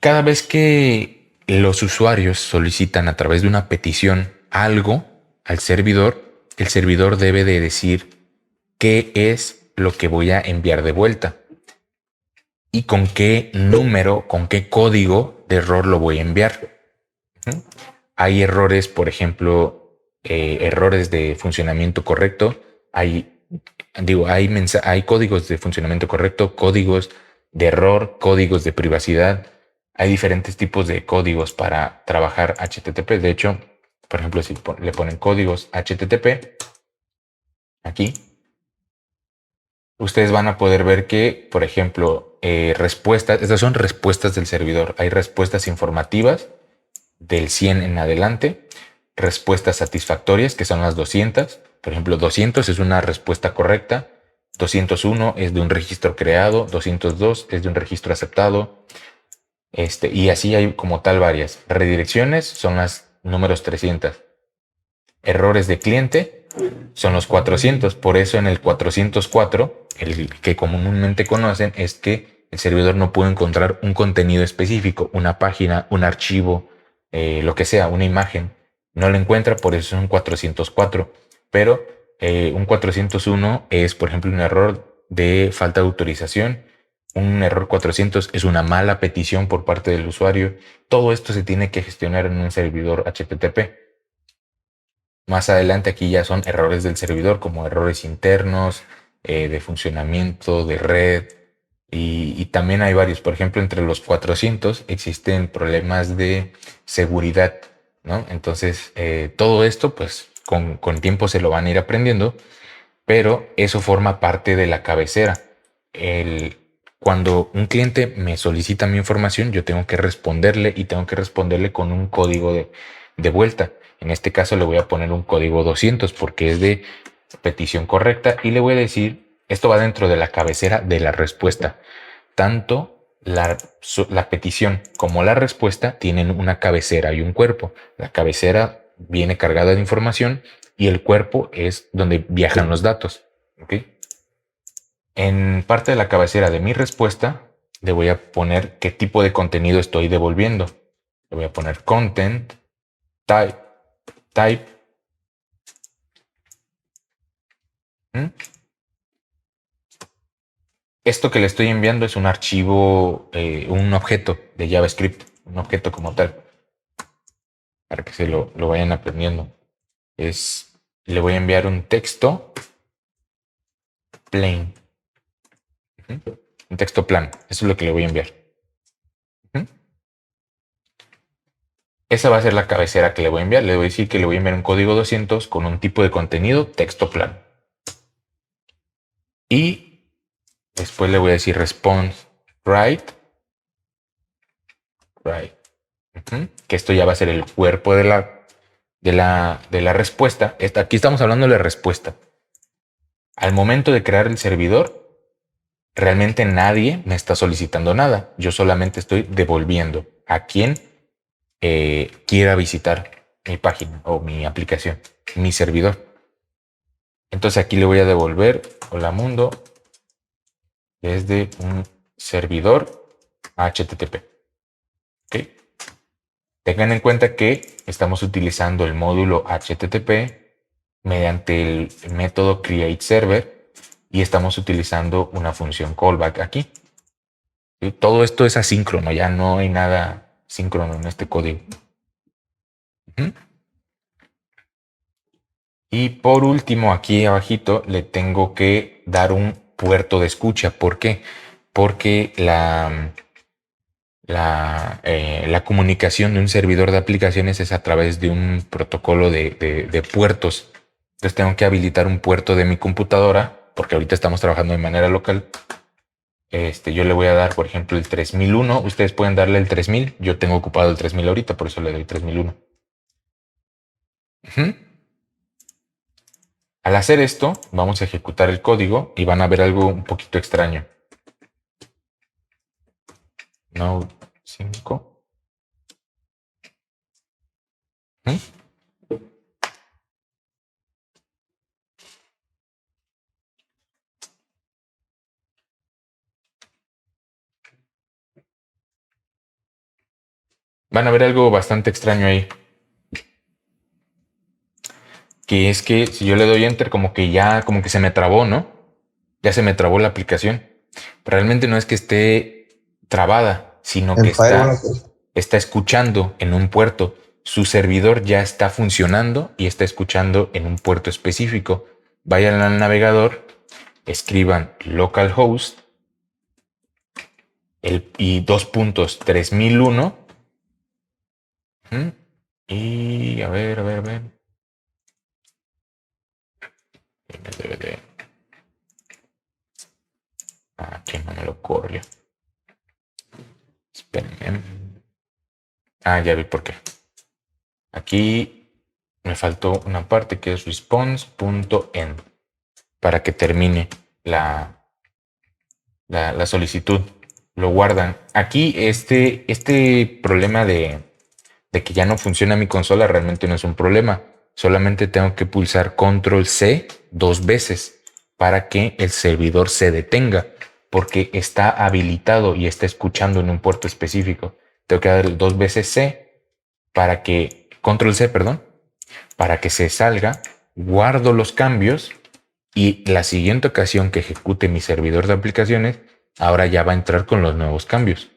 Cada vez que los usuarios solicitan a través de una petición algo al servidor, el servidor debe de decir qué es lo que voy a enviar de vuelta y con qué número, con qué código de error lo voy a enviar. Hay errores, por ejemplo, errores de funcionamiento correcto. Hay códigos de funcionamiento correcto, códigos de error, códigos de privacidad. Hay diferentes tipos de códigos para trabajar HTTP. De hecho, por ejemplo, si le ponen códigos HTTP aquí, ustedes van a poder ver que, por ejemplo, estas son respuestas del servidor. Hay respuestas informativas del 100 en adelante, respuestas satisfactorias, que son las 200. Por ejemplo, 200 es una respuesta correcta, 201 es de un registro creado, 202 es de un registro aceptado, y así hay como tal varias. Redirecciones son las números 300. Errores de cliente son los 400. Por eso en el 404, el que comúnmente conocen, es que el servidor no puede encontrar un contenido específico, una página, un archivo, lo que sea, una imagen. No lo encuentra, por eso es un 404. Pero un 401 es, por ejemplo, un error de falta de autorización. Un error 400 es una mala petición por parte del usuario. Todo esto se tiene que gestionar en un servidor HTTP. Más adelante aquí ya son errores del servidor, como errores internos, de funcionamiento, de red. Y también hay varios. Por ejemplo, entre los 400 existen problemas de seguridad, ¿no? Entonces, todo esto, pues, con tiempo se lo van a ir aprendiendo, pero eso forma parte de la cabecera. Cuando un cliente me solicita mi información, yo tengo que responderle y tengo que responderle con un código de vuelta. En este caso le voy a poner un código 200 porque es de petición correcta y le voy a decir, esto va dentro de la cabecera de la respuesta. Tanto la petición como la respuesta tienen una cabecera y un cuerpo. La cabecera viene cargada de información y el cuerpo es donde viajan los datos. ¿Okay? En parte de la cabecera de mi respuesta le voy a poner qué tipo de contenido estoy devolviendo. Le voy a poner content, type. Esto que le estoy enviando es un archivo, un objeto de JavaScript, un objeto como tal, para que se lo vayan aprendiendo. le voy a enviar un texto plain. Un texto plano. Eso es lo que le voy a enviar. Esa va a ser la cabecera que le voy a enviar. Le voy a decir que le voy a enviar un código 200 con un tipo de contenido texto plano. Y después le voy a decir response write. Que esto ya va a ser el cuerpo de la respuesta. Aquí estamos hablando de la respuesta. Al momento de crear el servidor, realmente nadie me está solicitando nada. Yo solamente estoy devolviendo a quien quiera visitar mi página o mi aplicación, mi servidor. Entonces aquí le voy a devolver hola mundo desde un servidor HTTP. ¿Okay? Tengan en cuenta que estamos utilizando el módulo HTTP mediante el método createServer y estamos utilizando una función callback aquí. ¿Sí? Todo esto es asíncrono, ya no hay nada síncrono en este código. Y por último, aquí abajito le tengo que dar un puerto de escucha. ¿Por qué? Porque la comunicación de un servidor de aplicaciones es a través de un protocolo de puertos. Entonces tengo que habilitar un puerto de mi computadora, porque ahorita estamos trabajando de manera local. Yo le voy a dar, por ejemplo, el 3001. Ustedes pueden darle el 3000. Yo tengo ocupado el 3000 ahorita, por eso le doy 3001. Al hacer esto, vamos a ejecutar el código y van a ver algo un poquito extraño. Node 5. Van a ver algo bastante extraño ahí. Que es que si yo le doy enter, como que se me trabó, ¿no? Ya se me trabó la aplicación. Pero realmente no es que esté trabada, sino que está escuchando en un puerto. Su servidor ya está funcionando y está escuchando en un puerto específico. Vayan al navegador, escriban localhost y 2.3001. Y a ver. Aquí no me lo corrió. Espérenme. Ya vi por qué. Aquí me faltó una parte que es response.end para que termine la solicitud. Lo guardan. Aquí este problema de que ya no funciona mi consola realmente no es un problema. Solamente tengo que pulsar control C 2 veces para que el servidor se detenga, porque está habilitado y está escuchando en un puerto específico. Tengo que dar 2 veces C para que, control C, perdón, para que se salga, guardo los cambios y la siguiente ocasión que ejecute mi servidor de aplicaciones, ahora ya va a entrar con los nuevos cambios.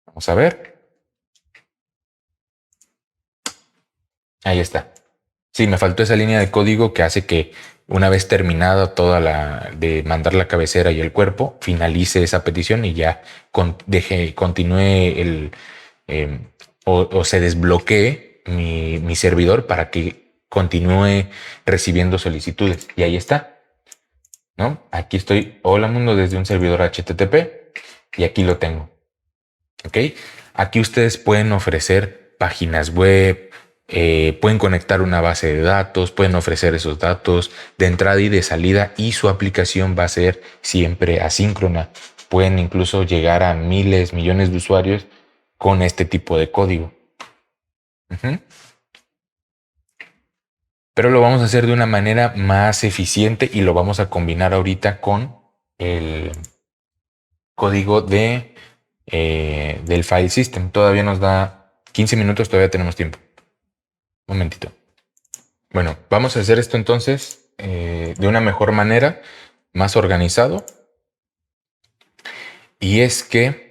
Vamos a ver. Ahí está. Sí, me faltó esa línea de código que hace que una vez terminada toda de mandar la cabecera y el cuerpo, finalice esa petición y ya continúe o se desbloquee mi servidor para que continúe recibiendo solicitudes. Y ahí está. ¿No? Aquí estoy, hola mundo, desde un servidor HTTP y aquí lo tengo. ¿Ok? Aquí ustedes pueden ofrecer páginas web, pueden conectar una base de datos, pueden ofrecer esos datos de entrada y de salida y su aplicación va a ser siempre asíncrona. Pueden incluso llegar a miles, millones de usuarios con este tipo de código. Pero lo vamos a hacer de una manera más eficiente y lo vamos a combinar ahorita con el código del file system. Todavía nos da 15 minutos, todavía tenemos tiempo. Un momentito. Bueno, vamos a hacer esto entonces de una mejor manera, más organizado. Y es que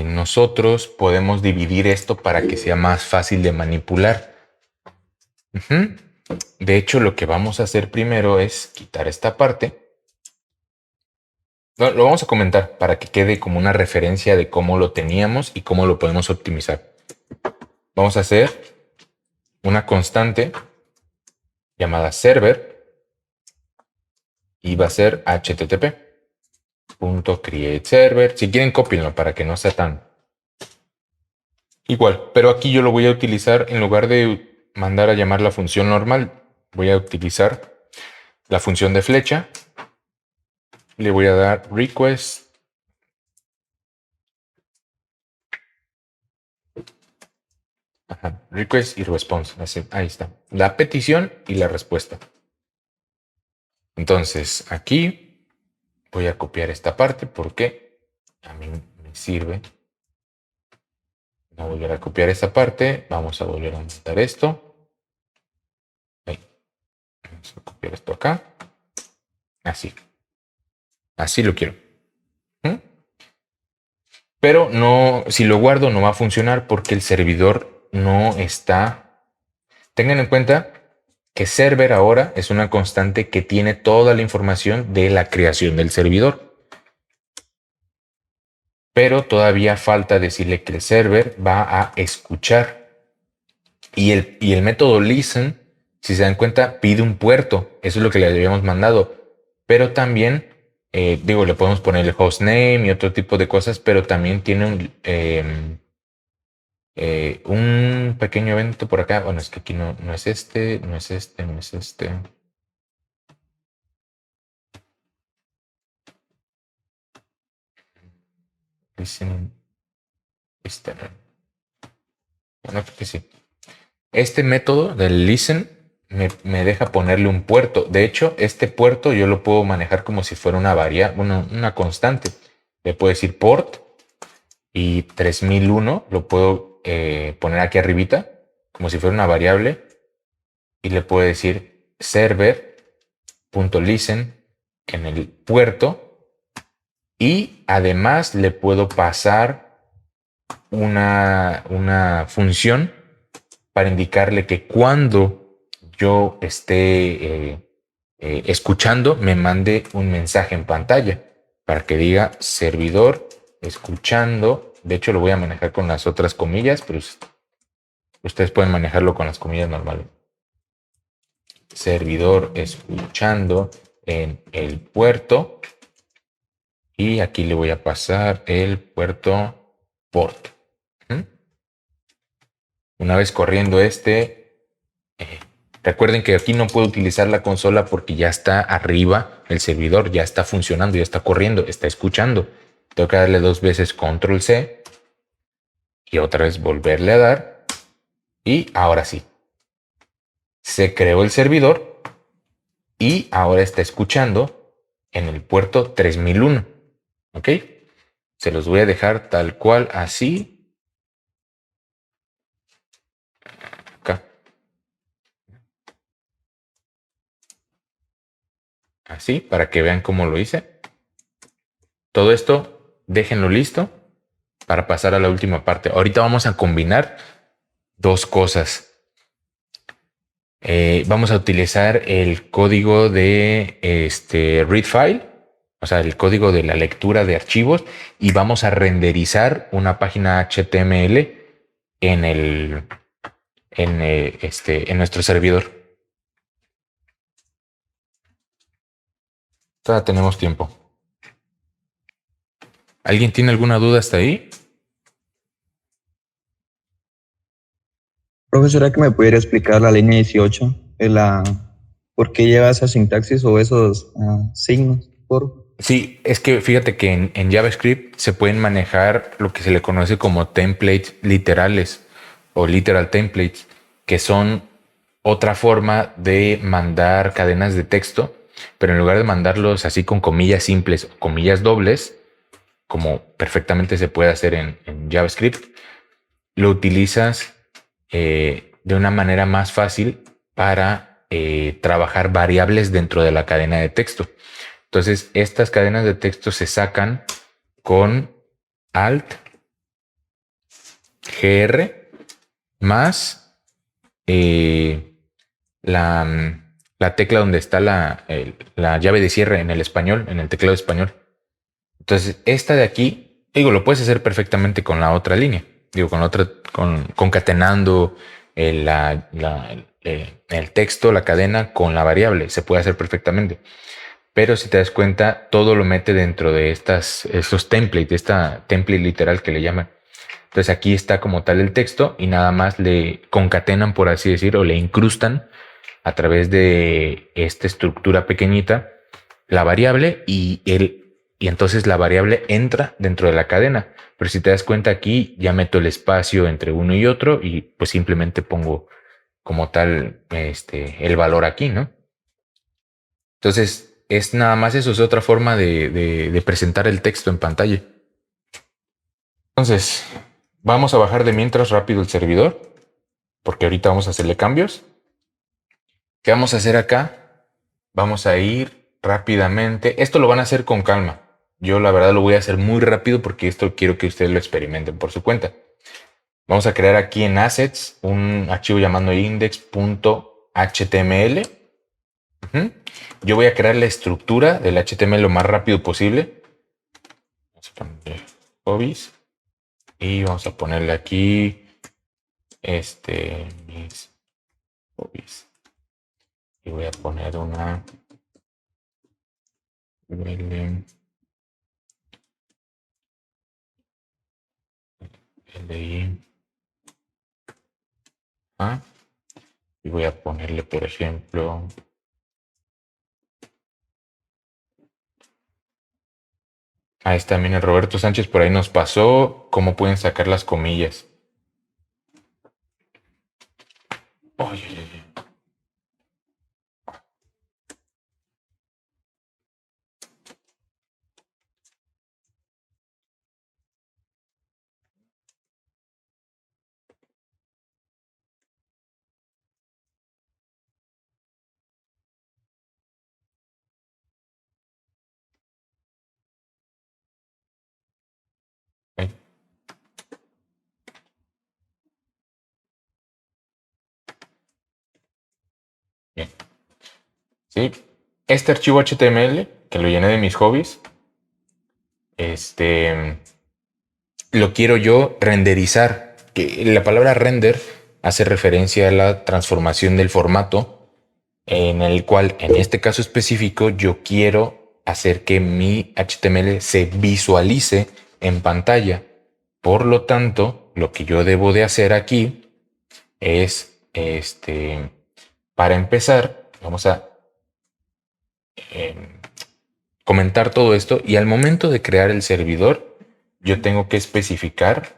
nosotros podemos dividir esto para que sea más fácil de manipular. Ujú. De hecho, lo que vamos a hacer primero es quitar esta parte. No, lo vamos a comentar para que quede como una referencia de cómo lo teníamos y cómo lo podemos optimizar. Vamos a hacer una constante llamada server y va a ser http.createServer. Si quieren, cópienlo para que no sea tan igual. Pero aquí yo lo voy a utilizar en lugar de mandar a llamar la función normal. Voy a utilizar la función de flecha. Le voy a dar request. Ajá, request y response. Ahí está. La petición y la respuesta. Entonces aquí voy a copiar esta parte porque a mí me sirve. Voy a volver a copiar esta parte. Vamos a volver a montar esto. Ahí. Vamos a copiar esto acá. Así. Así lo quiero. ¿Mm? Pero no, si lo guardo no va a funcionar porque el servidor no está. Tengan en cuenta que server ahora es una constante que tiene toda la información de la creación del servidor. Pero todavía falta decirle que el server va a escuchar. Y el método listen, si se dan cuenta, pide un puerto. Eso es lo que le habíamos mandado. Pero también, le podemos poner el hostname y otro tipo de cosas, pero también tiene un pequeño evento por acá. Bueno, es que aquí no es este, no es este, no es este. Listening. Este. Bueno, creo que sí. Este método del listen me deja ponerle un puerto. De hecho, este puerto yo lo puedo manejar como si fuera una variable, una constante. Le puedo decir port y 3001 lo puedo poner aquí arribita como si fuera una variable y le puedo decir server.listen en el puerto y además le puedo pasar una función para indicarle que cuando yo esté escuchando, me mande un mensaje en pantalla para que diga servidor escuchando. De hecho, lo voy a manejar con las otras comillas, pero ustedes pueden manejarlo con las comillas normales. Servidor escuchando en el puerto. Y aquí le voy a pasar el puerto port. Una vez corriendo recuerden que aquí no puedo utilizar la consola porque ya está arriba el servidor, ya está funcionando, ya está corriendo, está escuchando. Tengo que darle 2 veces control C y otra vez volverle a dar. Y ahora sí, se creó el servidor y ahora está escuchando en el puerto 3001. ¿Ok? Se los voy a dejar tal cual así. Acá. Así, para que vean cómo lo hice. Todo esto, déjenlo listo para pasar a la última parte. Ahorita vamos a combinar 2 cosas. Vamos a utilizar el código de read file, o sea, el código de la lectura de archivos, y vamos a renderizar una página HTML en nuestro servidor. Todavía tenemos tiempo. ¿Alguien tiene alguna duda hasta ahí? Profesora, que me pudiera explicar la línea 18, ¿por qué lleva esa sintaxis o esos signos? Sí, es que fíjate que en JavaScript se pueden manejar lo que se le conoce como templates literales o literal templates, que son otra forma de mandar cadenas de texto, pero en lugar de mandarlos así con comillas simples o comillas dobles, como perfectamente se puede hacer en JavaScript, lo utilizas de una manera más fácil para trabajar variables dentro de la cadena de texto. Entonces, estas cadenas de texto se sacan con Alt GR más la tecla donde está la llave de cierre en el español, en el teclado español. Entonces, esta de aquí, digo, lo puedes hacer perfectamente con la otra línea. Digo, con la otra, concatenando el texto, la cadena con la variable. Se puede hacer perfectamente. Pero si te das cuenta, todo lo mete dentro de estos templates, de esta template literal que le llaman. Entonces aquí está como tal el texto y nada más le concatenan, por así decir, o le incrustan a través de esta estructura pequeñita la variable y entonces la variable entra dentro de la cadena. Pero si te das cuenta aquí ya meto el espacio entre uno y otro y pues simplemente pongo como tal el valor aquí, ¿no? Entonces es nada más eso, es otra forma de presentar el texto en pantalla. Entonces vamos a bajar de mientras rápido el servidor porque ahorita vamos a hacerle cambios. ¿Qué vamos a hacer acá? Vamos a ir rápidamente. Esto lo van a hacer con calma. Yo la verdad lo voy a hacer muy rápido porque esto quiero que ustedes lo experimenten por su cuenta. Vamos a crear aquí en Assets un archivo llamado index.html. Yo voy a crear la estructura del HTML lo más rápido posible. Vamos a ponerle hobbies. Y vamos a ponerle aquí mis hobbies. Y voy a poner una LI. Y voy a ponerle, por ejemplo, ahí está, miren, Roberto Sánchez por ahí nos pasó cómo pueden sacar las comillas. Oye. Okay. Bien. Sí. Este archivo HTML que lo llené de mis hobbies, lo quiero yo renderizar. Que la palabra render hace referencia a la transformación del formato en el cual, en este caso específico, yo quiero hacer que mi HTML se visualice en pantalla. Por lo tanto, lo que yo debo de hacer aquí es, para empezar, vamos a comentar todo esto y al momento de crear el servidor, yo tengo que especificar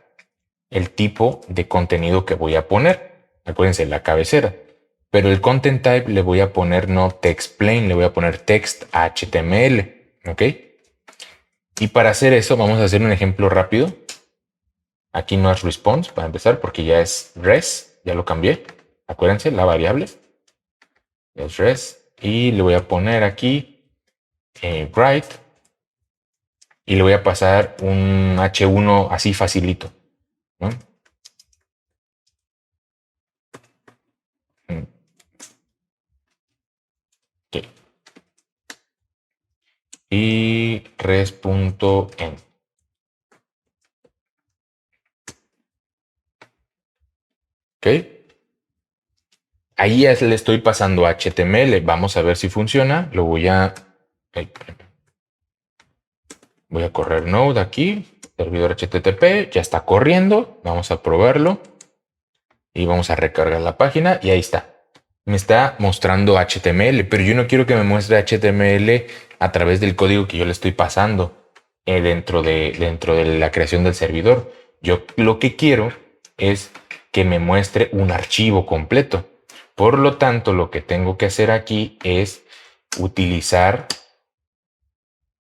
el tipo de contenido que voy a poner. Acuérdense, la cabecera. Pero el content type le voy a poner no text plain, le voy a poner text HTML. ¿Ok? Y para hacer eso vamos a hacer un ejemplo rápido. Aquí no es response para empezar porque ya es res. Ya lo cambié. Acuérdense, la variable es res. Y le voy a poner aquí write. Y le voy a pasar un H1 así facilito, ¿no? Okay. Y res.end. Ok. Ahí ya le estoy pasando HTML. Vamos a ver si funciona. Lo voy a correr Node aquí. Servidor HTTP. Ya está corriendo. Vamos a probarlo. Y vamos a recargar la página. Y ahí está. Me está mostrando HTML. Pero yo no quiero que me muestre HTML a través del código que yo le estoy pasando dentro de la creación del servidor. Yo lo que quiero es que me muestre un archivo completo. Por lo tanto, lo que tengo que hacer aquí es utilizar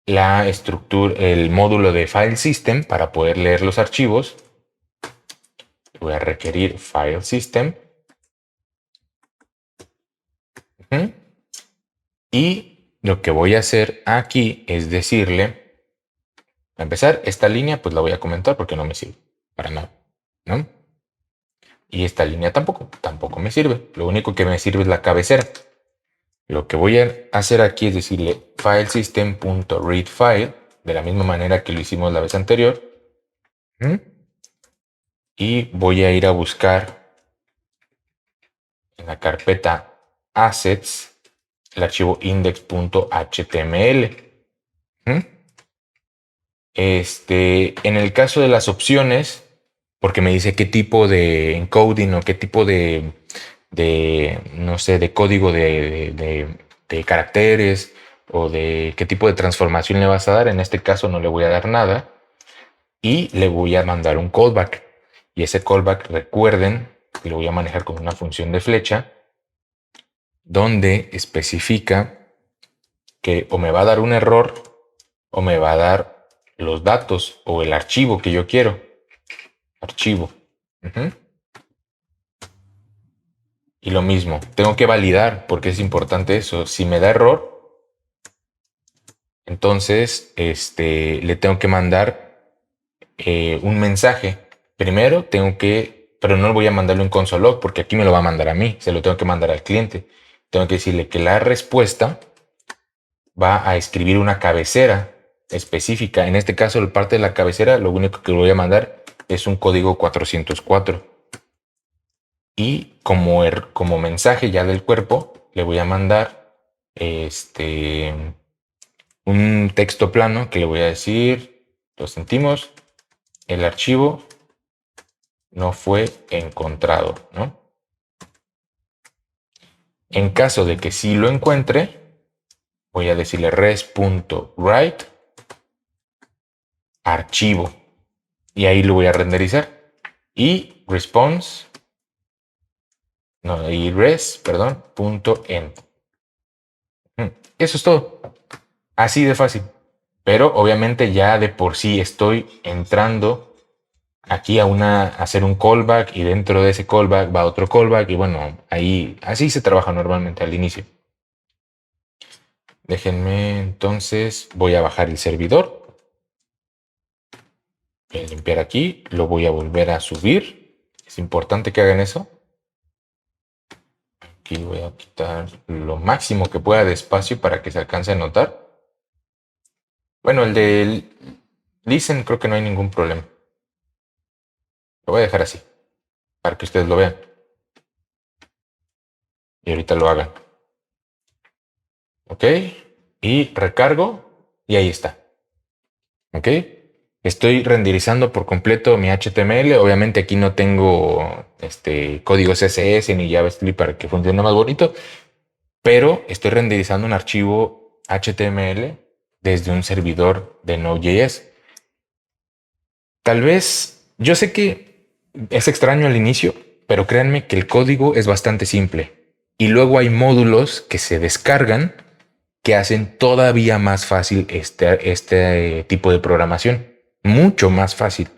la estructura, el módulo de File System para poder leer los archivos. Voy a requerir File System. Y lo que voy a hacer aquí es decirle, a empezar, esta línea pues la voy a comentar porque no me sirve para nada, ¿no? Y esta línea tampoco me sirve. Lo único que me sirve es la cabecera. Lo que voy a hacer aquí es decirle filesystem.readFile, de la misma manera que lo hicimos la vez anterior. Y voy a ir a buscar en la carpeta assets el archivo index.html. En el caso de las opciones, porque me dice qué tipo de encoding o qué tipo de no sé, de código de caracteres o de qué tipo de transformación le vas a dar. En este caso no le voy a dar nada y le voy a mandar un callback. Y ese callback, recuerden que lo voy a manejar con una función de flecha donde especifica que o me va a dar un error o me va a dar los datos o el archivo que yo quiero. Archivo. Y lo mismo, tengo que validar porque es importante eso. Si me da error, entonces le tengo que mandar un mensaje. Primero tengo que, pero no voy a mandarlo en console log porque aquí me lo va a mandar a mí. Se lo tengo que mandar al cliente. Tengo que decirle que la respuesta va a escribir una cabecera específica. En este caso, la parte de la cabecera, lo único que le voy a mandar es un código 404. Y como mensaje ya del cuerpo, le voy a mandar un texto plano que le voy a decir, lo sentimos, el archivo no fue encontrado, ¿no? En caso de que sí lo encuentre, voy a decirle res.write archivo y ahí lo voy a renderizar. Y response, no, y res, perdón, .end. Eso es todo. Así de fácil. Pero obviamente ya de por sí estoy entrando aquí a hacer un callback y dentro de ese callback va otro callback y bueno, ahí así se trabaja normalmente al inicio. Déjenme entonces, voy a bajar el servidor. Voy a limpiar aquí, lo voy a volver a subir. Es importante que hagan eso. Aquí voy a quitar lo máximo que pueda de espacio para que se alcance a notar. Bueno, el de listen creo que no hay ningún problema. Lo voy a dejar así, para que ustedes lo vean. Y ahorita lo hagan. Ok. Y recargo. Y ahí está. Ok. Estoy renderizando por completo mi HTML. Obviamente aquí no tengo código CSS ni JavaScript para que funcione más bonito. Pero estoy renderizando un archivo HTML desde un servidor de Node.js. Tal vez, yo sé que es extraño al inicio, pero créanme que el código es bastante simple. Y luego hay módulos que se descargan que hacen todavía más fácil este tipo de programación. Mucho más fácil.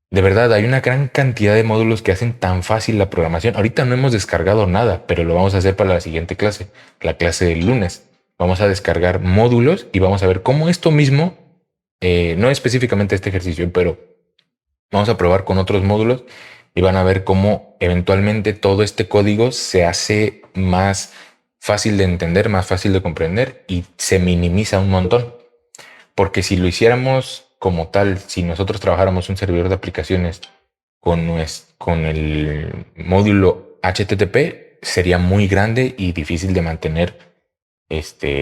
De verdad, hay una gran cantidad de módulos que hacen tan fácil la programación. Ahorita no hemos descargado nada, pero lo vamos a hacer para la siguiente clase, la clase del lunes. Vamos a descargar módulos y vamos a ver cómo esto mismo, no específicamente este ejercicio, pero vamos a probar con otros módulos y van a ver cómo eventualmente todo este código se hace más fácil de entender, más fácil de comprender y se minimiza un montón. Porque si lo hiciéramos como tal, si nosotros trabajáramos un servidor de aplicaciones con el módulo HTTP, sería muy grande y difícil de mantener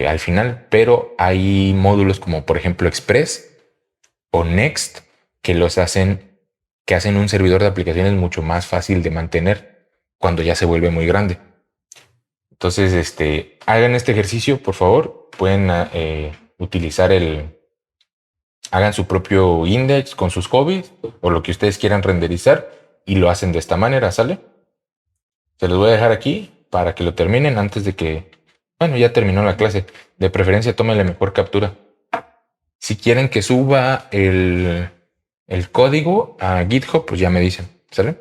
al final. Pero hay módulos como por ejemplo Express o Next que hacen un servidor de aplicaciones mucho más fácil de mantener cuando ya se vuelve muy grande. Entonces, hagan este ejercicio, por favor. Pueden utilizar hagan su propio index con sus hobbies o lo que ustedes quieran renderizar y lo hacen de esta manera, ¿sale? Se los voy a dejar aquí para que lo terminen antes de que, bueno, ya terminó la clase. De preferencia, tómenle mejor captura. Si quieren que suba el código a GitHub, pues ya me dicen, ¿sale?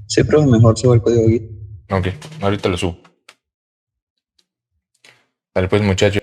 Sí, pero mejor subo el código Git. Ok, ahorita lo subo. Vale, pues muchachos.